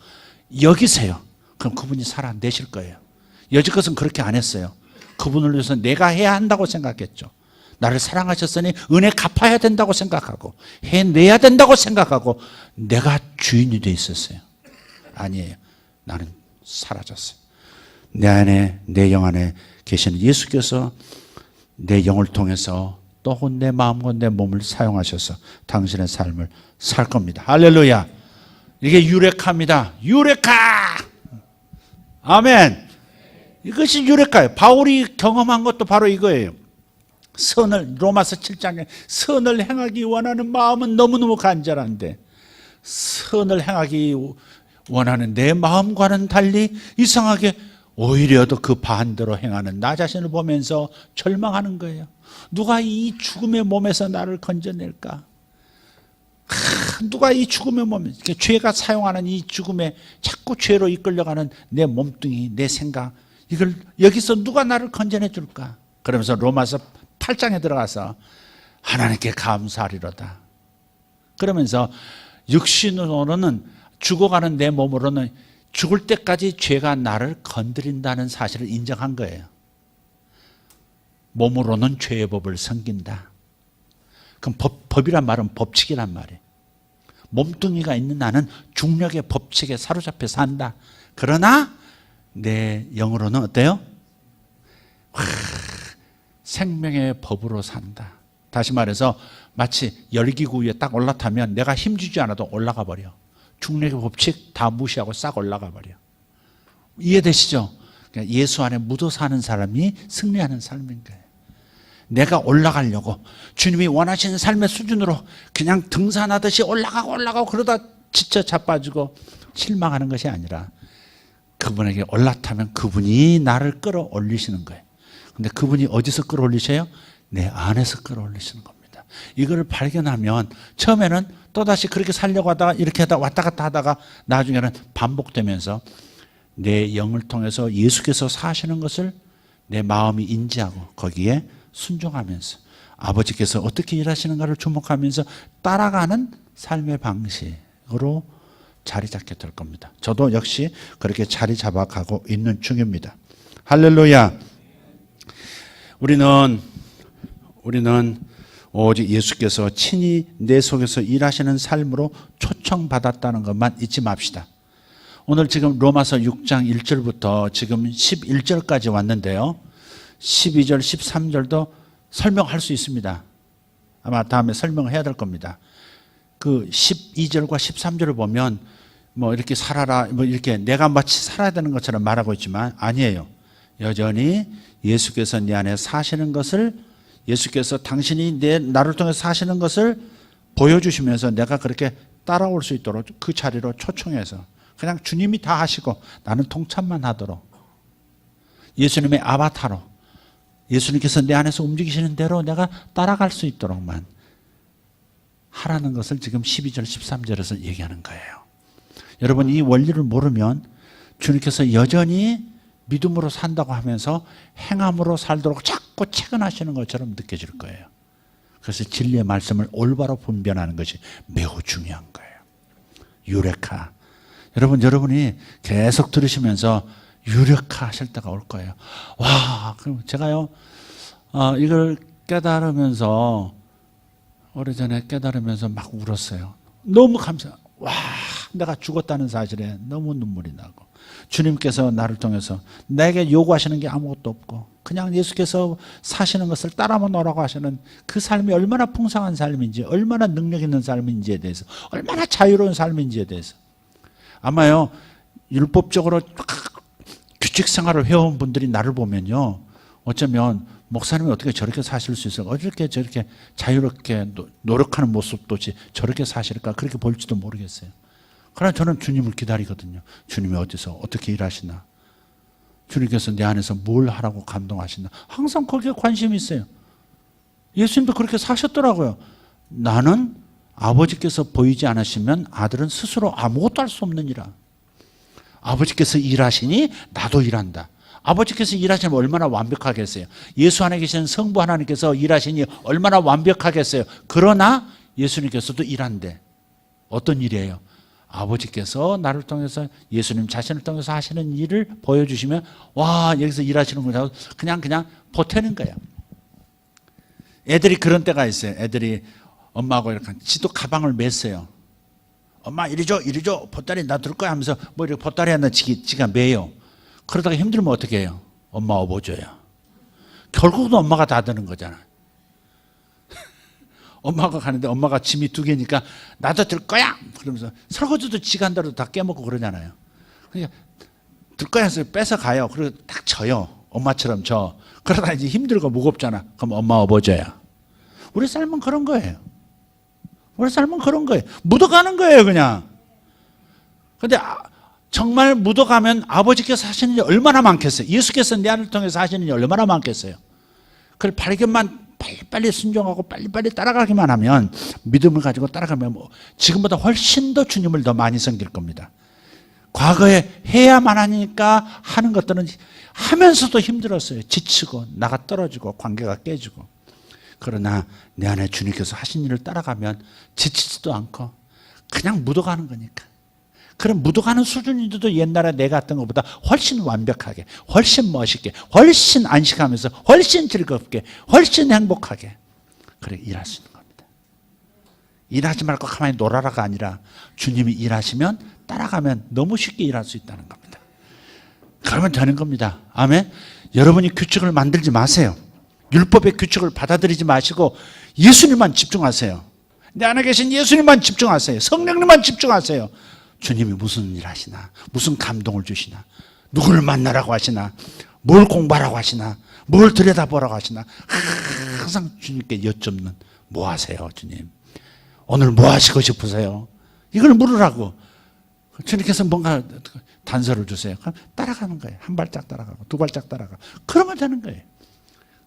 Speaker 1: 여기세요. 그럼 그분이 살아내실 거예요. 여지껏은 그렇게 안 했어요. 그분을 위해서 내가 해야 한다고 생각했죠. 나를 사랑하셨으니 은혜 갚아야 된다고 생각하고 해내야 된다고 생각하고 내가 주인이 돼 있었어요. 아니에요. 나는 사라졌어요. 내 안에, 내 영 안에 계시는 예수께서 내 영을 통해서 또 내 마음과 내 몸을 사용하셔서 당신의 삶을 살 겁니다. 할렐루야. 이게 유레카입니다. 유레카! 아멘! 이것이 유레카예요. 바울이 경험한 것도 바로 이거예요. 로마서 7장에 선을 행하기 원하는 마음은 너무너무 간절한데 선을 행하기 원하는 내 마음과는 달리 이상하게 오히려 더 그 반대로 행하는 나 자신을 보면서 절망하는 거예요. 누가 이 죽음의 몸에서 나를 건져낼까? 누가 이 죽음의 몸, 죄가 사용하는 이 죽음에 자꾸 죄로 이끌려가는 내 몸뚱이, 내 생각, 이걸 여기서 누가 나를 건져내 줄까? 그러면서 로마서 8장에 들어가서 하나님께 감사하리로다. 그러면서 육신으로는 죽어가는 내 몸으로는 죽을 때까지 죄가 나를 건드린다는 사실을 인정한 거예요. 몸으로는 죄의 법을 섬긴다. 그럼 법이란 말은 법칙이란 말이에요. 몸뚱이가 있는 나는 중력의 법칙에 사로잡혀 산다. 그러나 내 영으로는 어때요? 생명의 법으로 산다. 다시 말해서 마치 열기구 위에 딱 올라타면 내가 힘주지 않아도 올라가 버려. 중력의 법칙 다 무시하고 싹 올라가 버려. 이해되시죠? 그러니까 예수 안에 묻어 사는 사람이 승리하는 삶인 거예요. 내가 올라가려고 주님이 원하시는 삶의 수준으로 그냥 등산하듯이 올라가고 그러다 지쳐 자빠지고 실망하는 것이 아니라 그분에게 올라타면 그분이 나를 끌어올리시는 거예요. 근데 그분이 어디서 끌어올리셔요? 내 안에서 끌어올리시는 겁니다. 이걸 발견하면 처음에는 또다시 그렇게 살려고 하다가 이렇게 하다 왔다 갔다 하다가 나중에는 반복되면서 내 영을 통해서 예수께서 사시는 것을 내 마음이 인지하고 거기에 순종하면서 아버지께서 어떻게 일하시는가를 주목하면서 따라가는 삶의 방식으로 자리 잡게 될 겁니다. 저도 역시 그렇게 자리 잡아가고 있는 중입니다. 할렐루야. 우리는 오직 예수께서 친히 내 속에서 일하시는 삶으로 초청받았다는 것만 잊지 맙시다. 오늘 지금 로마서 6장 1절부터 지금 11절까지 왔는데요. 12절, 13절도 설명할 수 있습니다. 아마 다음에 설명을 해야 될 겁니다. 그 12절과 13절을 보면 뭐 이렇게 살아라, 뭐 이렇게 내가 마치 살아야 되는 것처럼 말하고 있지만 아니에요. 여전히 예수께서 내 안에 사시는 것을, 예수께서 당신이 나를 통해 사시는 것을 보여주시면서 내가 그렇게 따라올 수 있도록 그 자리로 초청해서 그냥 주님이 다 하시고 나는 통참만 하도록, 예수님의 아바타로 예수님께서 내 안에서 움직이시는 대로 내가 따라갈 수 있도록만 하라는 것을 지금 12절 13절에서 얘기하는 거예요. 여러분, 이 원리를 모르면 주님께서 여전히 믿음으로 산다고 하면서 행함으로 살도록 자꾸 채근하시는 것처럼 느껴질 거예요. 그래서 진리의 말씀을 올바로 분별하는 것이 매우 중요한 거예요. 유레카. 여러분이 계속 들으시면서 유레카 하실 때가 올 거예요. 와, 그럼 제가요, 이걸 깨달으면서, 오래전에 깨달으면서 막 울었어요. 너무 와, 내가 죽었다는 사실에 너무 눈물이 나고, 주님께서 나를 통해서 내게 요구하시는 게 아무것도 없고 그냥 예수께서 사시는 것을 따라만 오라고 하시는 그 삶이 얼마나 풍성한 삶인지, 얼마나 능력 있는 삶인지에 대해서, 얼마나 자유로운 삶인지에 대해서. 아마요, 율법적으로 규칙 생활을 해온 분들이 나를 보면요, 어쩌면 목사님이 어떻게 저렇게 사실 수 있을까, 어떻게 저렇게 자유롭게 노력하는 모습도 저렇게 사실까, 그렇게 볼지도 모르겠어요. 그러나 저는 주님을 기다리거든요. 주님이 어디서 어떻게 일하시나, 주님께서 내 안에서 뭘 하라고 감동하시나, 항상 거기에 관심이 있어요. 예수님도 그렇게 사셨더라고요. 나는 아버지께서 보이지 않으시면 아들은 스스로 아무것도 할 수 없느니라. 아버지께서 일하시니 나도 일한다. 아버지께서 일하시면 얼마나 완벽하겠어요. 예수 안에 계신 성부 하나님께서 일하시니 얼마나 완벽하겠어요. 그러나 예수님께서도 일한대. 어떤 일이에요? 아버지께서 나를 통해서, 예수님 자신을 통해서 하시는 일을 보여주시면, 와, 여기서 일하시는구나, 그냥 보태는 거예요. 애들이 그런 때가 있어요. 애들이 엄마하고 이렇게 지도 가방을 맸어요. 엄마 이리 줘 보따리 나 들 거야 하면서 뭐 이렇게 보따리 하나 지가 매요. 그러다가 힘들면 어떻게 해요? 엄마 업어줘요. 결국은 엄마가 다 드는 거잖아. 엄마가 가는데 엄마가 짐이 2개니까 나도 들 거야 그러면서 설거지도 지가 한 대로 다 깨먹고 그러잖아요. 그러니까 들 거야 해서 뺏어 가요. 그리고 딱 져요. 엄마처럼 져. 그러다 이제 힘들고 무겁잖아. 그럼 엄마 업어줘요. 우리 삶은 그런 거예요. 우리 삶은 그런 거예요. 묻어가는 거예요, 그냥. 근데 정말 묻어가면 아버지께서 하시는 일 얼마나 많겠어요. 예수께서 내 안을 통해서 하시는 일 얼마나 많겠어요. 그걸 발견만 빨리빨리 순종하고 빨리빨리 따라가기만 하면, 믿음을 가지고 따라가면 지금보다 훨씬 더 주님을 더 많이 섬길 겁니다. 과거에 해야만 하니까 하는 것들은 하면서도 힘들었어요. 지치고 나가 떨어지고 관계가 깨지고. 그러나 내 안에 주님께서 하신 일을 따라가면 지치지도 않고 그냥 묻어가는 거니까. 그럼 묻어가는 수준인데도 옛날에 내가 했던 것보다 훨씬 완벽하게, 훨씬 멋있게, 훨씬 안식하면서, 훨씬 즐겁게, 훨씬 행복하게 그렇게 일할 수 있는 겁니다. 일하지 말고 가만히 놀아라가 아니라 주님이 일하시면 따라가면 너무 쉽게 일할 수 있다는 겁니다. 그러면 되는 겁니다. 아멘. 여러분이 규칙을 만들지 마세요. 율법의 규칙을 받아들이지 마시고 예수님만 집중하세요. 내 안에 계신 예수님만 집중하세요. 성령님만 집중하세요. 주님이 무슨 일 하시나, 무슨 감동을 주시나, 누구를 만나라고 하시나, 뭘 공부하라고 하시나, 뭘 들여다보라고 하시나, 항상 주님께 여쭙는, 뭐 하세요 주님? 오늘 뭐 하시고 싶으세요? 이걸 물으라고. 주님께서 뭔가 단서를 주세요. 그럼 따라가는 거예요. 한 발짝 따라가고 2발짝 따라가고. 그러면 되는 거예요.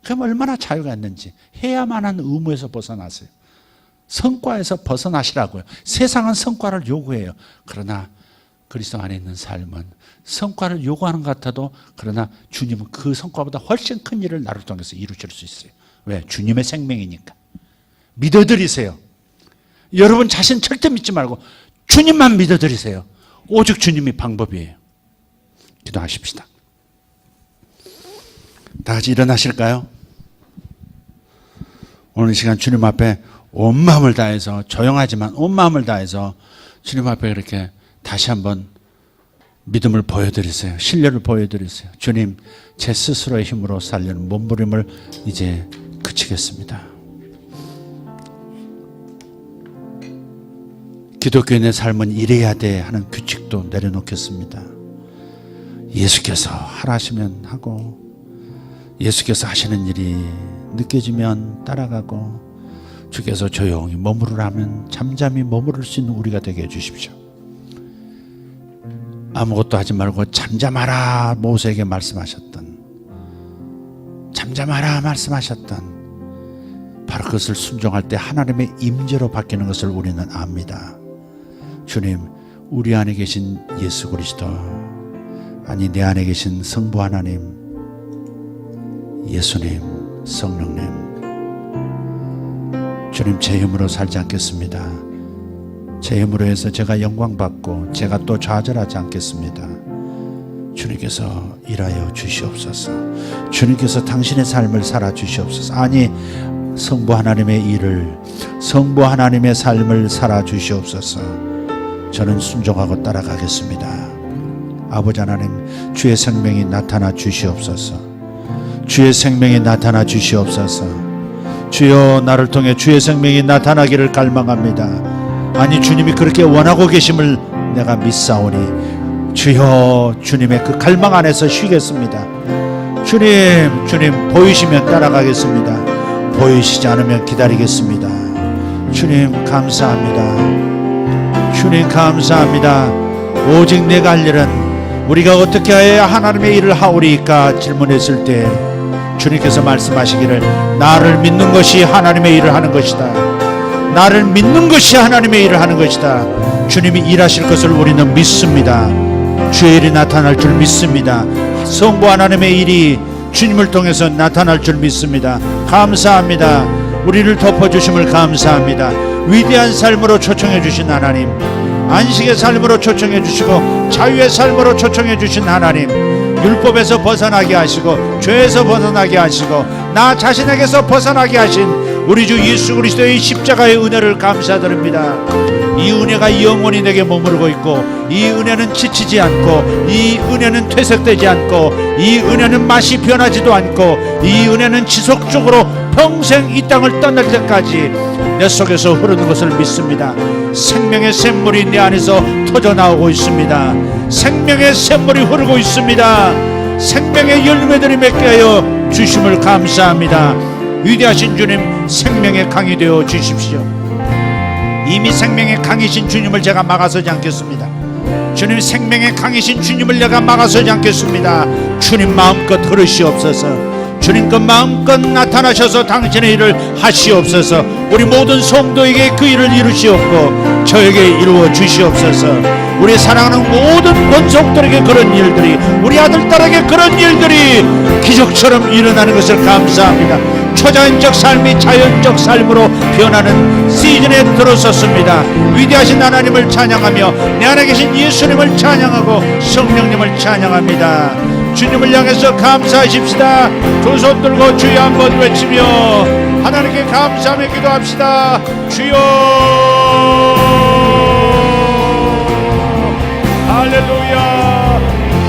Speaker 1: 그럼 얼마나 자유가 있는지. 해야만 하는 의무에서 벗어나세요. 성과에서 벗어나시라고요. 세상은 성과를 요구해요. 그러나 그리스도 안에 있는 삶은 성과를 요구하는 것 같아도, 그러나 주님은 그 성과보다 훨씬 큰 일을 나를 통해서 이루실 수 있어요. 왜? 주님의 생명이니까. 믿어드리세요. 여러분 자신 절대 믿지 말고 주님만 믿어드리세요. 오직 주님이 방법이에요. 기도하십시다. 다 같이 일어나실까요? 오늘 이 시간 주님 앞에 온 마음을 다해서, 조용하지만 온 마음을 다해서 주님 앞에 이렇게 다시 한번 믿음을 보여드리세요. 신뢰를 보여드리세요. 주님, 제 스스로의 힘으로 살려는 몸부림을 이제 그치겠습니다. 기독교인의 삶은 이래야 돼 하는 규칙도 내려놓겠습니다. 예수께서 하라시면 하고, 예수께서 하시는 일이 느껴지면 따라가고, 주께서 조용히 머무르라면 잠잠히 머무를 수 있는 우리가 되게 해주십시오. 아무것도 하지 말고 잠잠하라 모세에게 말씀하셨던, 잠잠하라 말씀하셨던 바로 그것을 순종할 때 하나님의 임재로 바뀌는 것을 우리는 압니다. 주님, 우리 안에 계신 예수 그리스도, 아니 내 안에 계신 성부 하나님, 예수님, 성령님, 주님, 제 힘으로 살지 않겠습니다. 제 힘으로 해서 제가 영광받고 제가 또 좌절하지 않겠습니다. 주님께서 일하여 주시옵소서. 주님께서 당신의 삶을 살아 주시옵소서. 아니, 성부 하나님의 일을, 성부 하나님의 삶을 살아 주시옵소서. 저는 순종하고 따라가겠습니다. 아버지 하나님, 주의 생명이 나타나 주시옵소서. 주의 생명이 나타나 주시옵소서. 주여, 나를 통해 주의 생명이 나타나기를 갈망합니다. 아니, 주님이 그렇게 원하고 계심을 내가 믿사오니 주여, 주님의 그 갈망 안에서 쉬겠습니다. 주님 보이시면 따라가겠습니다. 보이시지 않으면 기다리겠습니다. 주님 감사합니다. 주님 감사합니다. 오직 내가 할 일은 우리가 어떻게 해야 하나님의 일을 하오리까 질문했을 때 주님께서 말씀하시기를, 나를 믿는 것이 하나님의 일을 하는 것이다. 나를 믿는 것이 하나님의 일을 하는 것이다. 주님이 일하실 것을 우리는 믿습니다. 주의 일이 나타날 줄 믿습니다. 성부 하나님의 일이 주님을 통해서 나타날 줄 믿습니다. 감사합니다. 우리를 덮어주심을 감사합니다. 위대한 삶으로 초청해 주신 하나님, 안식의 삶으로 초청해 주시고 자유의 삶으로 초청해 주신 하나님, 율법에서 벗어나게 하시고 죄에서 벗어나게 하시고 나 자신에게서 벗어나게 하신 우리 주 예수 그리스도의 십자가의 은혜를 감사드립니다. 이 은혜가 영원히 내게 머무르고 있고, 이 은혜는 지치지 않고, 이 은혜는 퇴색되지 않고, 이 은혜는 맛이 변하지도 않고, 이 은혜는 지속적으로 평생 이 땅을 떠날 때까지 내 속에서 흐르는 것을 믿습니다. 생명의 샘물이 내 안에서 터져나오고 있습니다. 생명의 샘물이 흐르고 있습니다. 생명의 열매들이 맺게 하여 주심을 감사합니다. 위대하신 주님, 생명의 강이 되어 주십시오. 이미 생명의 강이신 주님을 제가 막아서지 않겠습니다. 주님, 생명의 강이신 주님을 내가 막아서지 않겠습니다. 주님 마음껏 흐르시옵소서. 주님 그 마음껏 나타나셔서 당신의 일을 하시옵소서. 우리 모든 성도에게 그 일을 이루시옵고 저에게 이루어 주시옵소서. 우리 사랑하는 모든 권속들에게 그런 일들이, 우리 아들딸에게 그런 일들이 기적처럼 일어나는 것을 감사합니다. 초자연적 삶이 자연적 삶으로 변하는 시즌에 들어섰습니다. 위대하신 하나님을 찬양하며 내 안에 계신 예수님을 찬양하고 성령님을 찬양합니다. 주님을 향해서 감사하십시다. 두 손 들고 주여 한번 외치며 하나님께 감사하며 기도합시다. 주여, 할렐루야.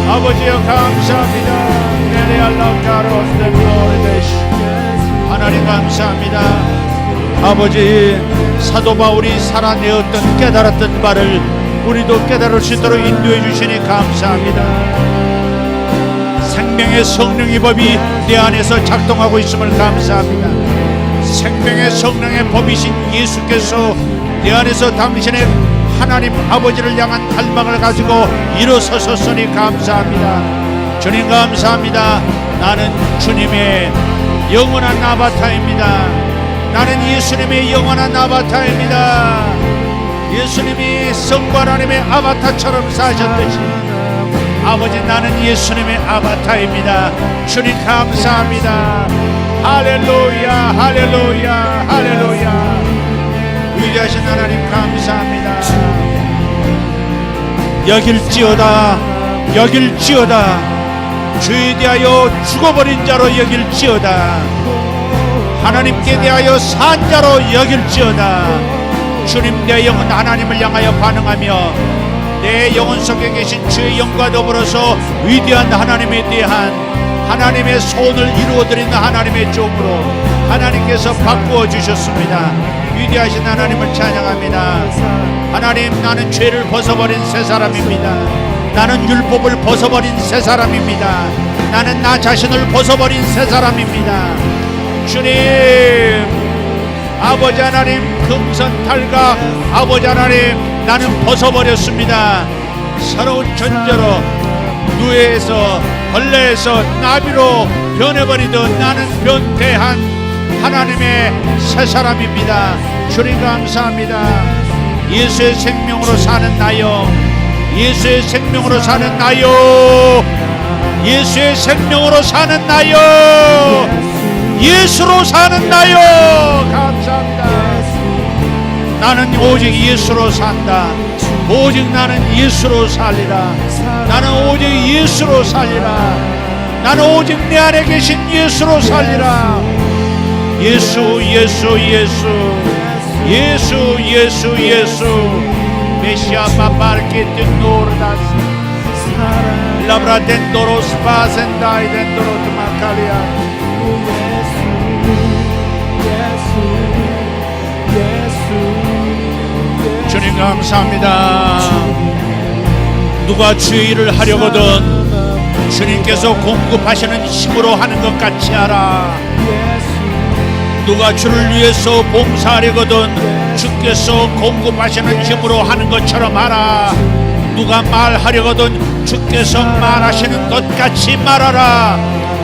Speaker 1: 아버지여 감사합니다. 하나님 감사합니다. 아버지, 사도 바울이 살아내었던 깨달았던 바를 우리도 깨달을 수 있도록 인도해 주시니 감사합니다. 생명의 성령의 법이 내 안에서 작동하고 있음을 감사합니다. 생명의 성령의 법이신 예수께서 내 안에서 당신의 하나님 아버지를 향한 갈망을 가지고 일어서셨으니 감사합니다. 주님 감사합니다. 나는 주님의 영원한 아바타입니다. 나는 예수님의 영원한 아바타입니다. 예수님이 성부 하나님의 아바타처럼 사셨듯이 아버지, 나는 예수님의 아바타입니다. 주님 감사합니다. 할렐루야, 할렐루야, 할렐루야. 위대하신 하나님 감사합니다. 여길지어다, 여길지어다. 주에 대하여 죽어버린 자로 여길지어다. 하나님께 대하여 산 자로 여길지어다. 주님, 내 영은 하나님을 향하여 반응하며 내 영혼 속에 계신 주의 영과 더불어서 위대한 하나님에 대한 하나님의 소원을 이루어드리는 하나님의 종으로 하나님께서 바꾸어 주셨습니다. 위대하신 하나님을 찬양합니다. 하나님, 나는 죄를 벗어버린 새 사람입니다. 나는 율법을 벗어버린 새 사람입니다. 나는 나 자신을 벗어버린 새 사람입니다. 주님, 아버지 하나님, 금선 탈각, 아버지 하나님, 나는 벗어버렸습니다. 새로운 존재로, 누에서 벌레에서 나비로 변해버리던 나는 변태한 하나님의 새 사람입니다. 주님 감사합니다. 예수의 생명으로 사는 나요, 예수의 생명으로 사는 나요, 예수의 생명으로 사는 나요, 예수로 사는 나요. 감사합니다. 나는 오직 예수로 산다. 오직 나는 예수로 살리라. 나는 오직 예수로 살리라. 나는 오직 내 안에 계신 예수로 살리라. 예수, 예수, 예수, 예수, 예수, 예수. 메시아 바바르케 뜬노르다스 라브라 덴도로스 바센다이 덴도로트 마카리아. 주님 감사합니다. 누가 주의 일을 하려거든 주님께서 공급하시는 힘으로 하는 것 같이 하라. 누가 주를 위해서 봉사하려거든 주께서 공급하시는 힘으로 하는 것처럼 하라. 누가 말하려거든 주께서 말하시는 것 같이 말하라.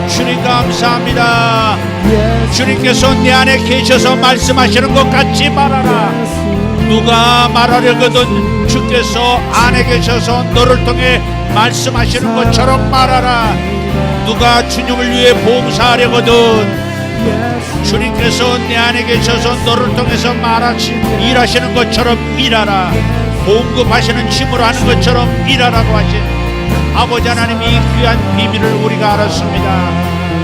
Speaker 1: 주님 감사합니다. 주님께서 내 안에 계셔서 말씀하시는 것 같이 말하라. 누가 말하려거든 주께서 안에 계셔서 너를 통해 말씀하시는 것처럼 말하라. 누가 주님을 위해 봉사하려거든 주님께서 내 안에 계셔서 너를 통해서 일하시는 것처럼 일하라. 공급하시는 힘으로 하는 것처럼 일하라고 하신 아버지 하나님, 이 귀한 비밀을 우리가 알았습니다.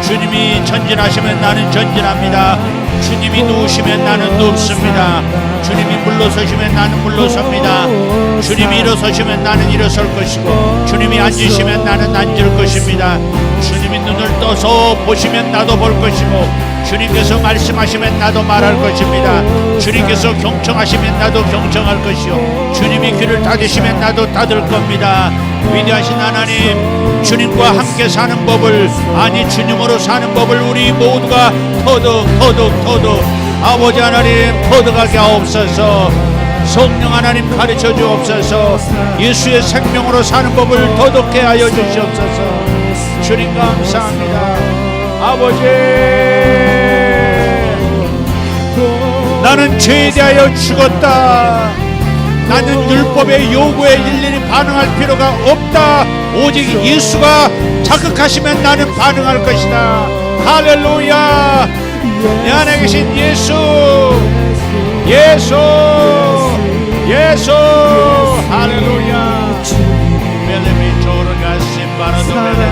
Speaker 1: 주님이 전진하시면 나는 전진합니다. 주님이 누우시면 나는 눕습니다. 주님이 물러서시면 나는 물러섭니다. 주님이 일어서시면 나는 일어설 것이고 주님이 앉으시면 나는 앉을 것입니다. 주님이 눈을 떠서 보시면 나도 볼 것이고 주님께서 말씀하시면 나도 말할 것입니다. 주님께서 경청하시면 나도 경청할 것이요 주님이 귀를 닫으시면 나도 닫을 겁니다. 위대하신 하나님, 주님과 함께 사는 법을, 아니 주님으로 사는 법을 우리 모두가 터득 아버지 하나님 터득하게 하옵소서. 성령 하나님 가르쳐 주옵소서. 예수의 생명으로 사는 법을 터득해 하여 주시옵소서. 주님 감사합니다. 아버지, 나는 죄에 대하여 죽었다. 나는 율법의 요구에 일일이 반응할 필요가 없다. 오직 예수가 자극하시면 나는 반응할 것이다. 할렐루야. 내 안에 계신 예수, 예수, 예수. 할렐루야. 벨레미 조르가심 바라도벨레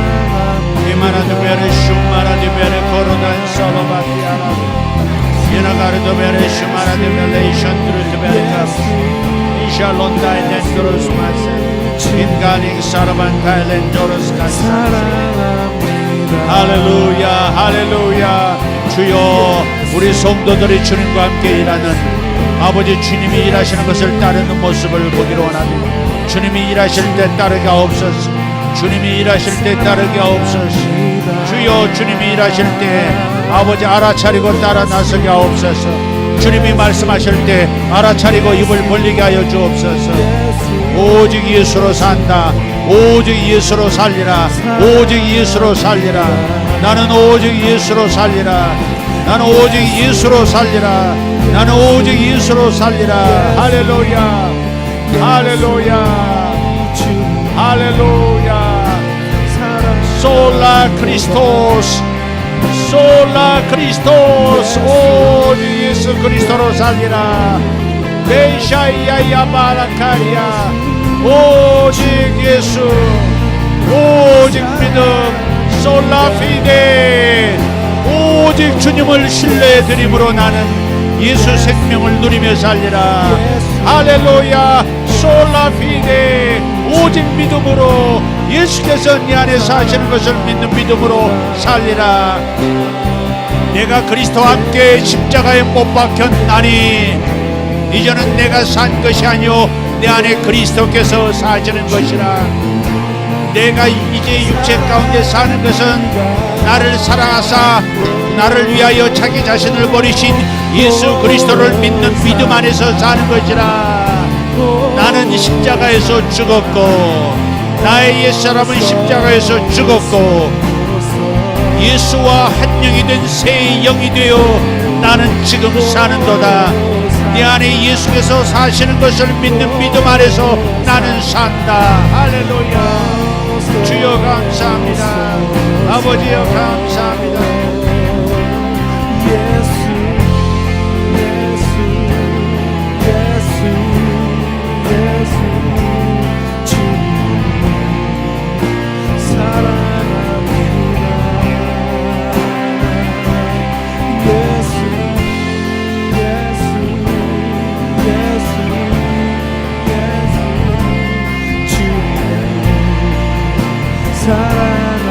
Speaker 1: 이마라도벨레 슈마라도벨레 코로단 솔로바티아라 이나가르도벨레 슈마라도벨레 이션드르도벨레 이샬론다이 렌도로스마세 인가링 사라반타이 렌도로스카세. 할렐루야, 할렐루야. 주여, 우리 성도들이 주님과 함께 일하는 아버지, 주님이 일하시는 것을 따르는 모습을 보기로 원합니다. 주님이 일하실 때 따르게 하옵소서. 주님이 일하실 때 따르게 하옵소서. 주여, 주님이 일하실 때 아버지 알아차리고 따라 나서게 하옵소서. 주님이 말씀하실 때 알아차리고 입을 벌리게 하여 주옵소서. 오직 예수로 산다. 오직 예수로 살리라. 오직 예수로 살리라. 나는 오직 예수로 살리라. 나는 오직 예수로 살리라. 나는 오직 예수로 살리라. 할렐루야, 할렐루야, 할렐루야. 솔라 크리스토스, 솔라 크리스토스. 오직 예수 그리스도로 살리라. 베샤이야야 바라카리야. 오직 예수, 오직 믿음, 솔라 피데. 오직 주님을 신뢰해 드림으로 나는 예수 생명을 누리며 살리라. 할렐루야. 솔라 피데. 오직 믿음으로 예수께서 네 안에 사시는 것을 믿는 믿음으로 살리라. 내가 그리스도와 함께 십자가에 못 박혔나니 이제는 내가 산 것이 아니요 내 안에 그리스도께서 사시는 것이라. 내가 이제 육체 가운데 사는 것은 나를 사랑하사 나를 위하여 자기 자신을 버리신 예수 그리스도를 믿는 믿음 안에서 사는 것이라. 나는 십자가에서 죽었고 나의 옛사람은 십자가에서 죽었고 예수와 한 영이 된 새 영이 되어 나는 지금 사는도다. 내 안에 예수께서 사시는 것을 믿는 믿음 안에서 나는 산다. 할렐루야. 주여 감사합니다. 아버지여 감사합니다.
Speaker 2: 예수 주님 사랑합니다. 예수 주님 사랑합니다.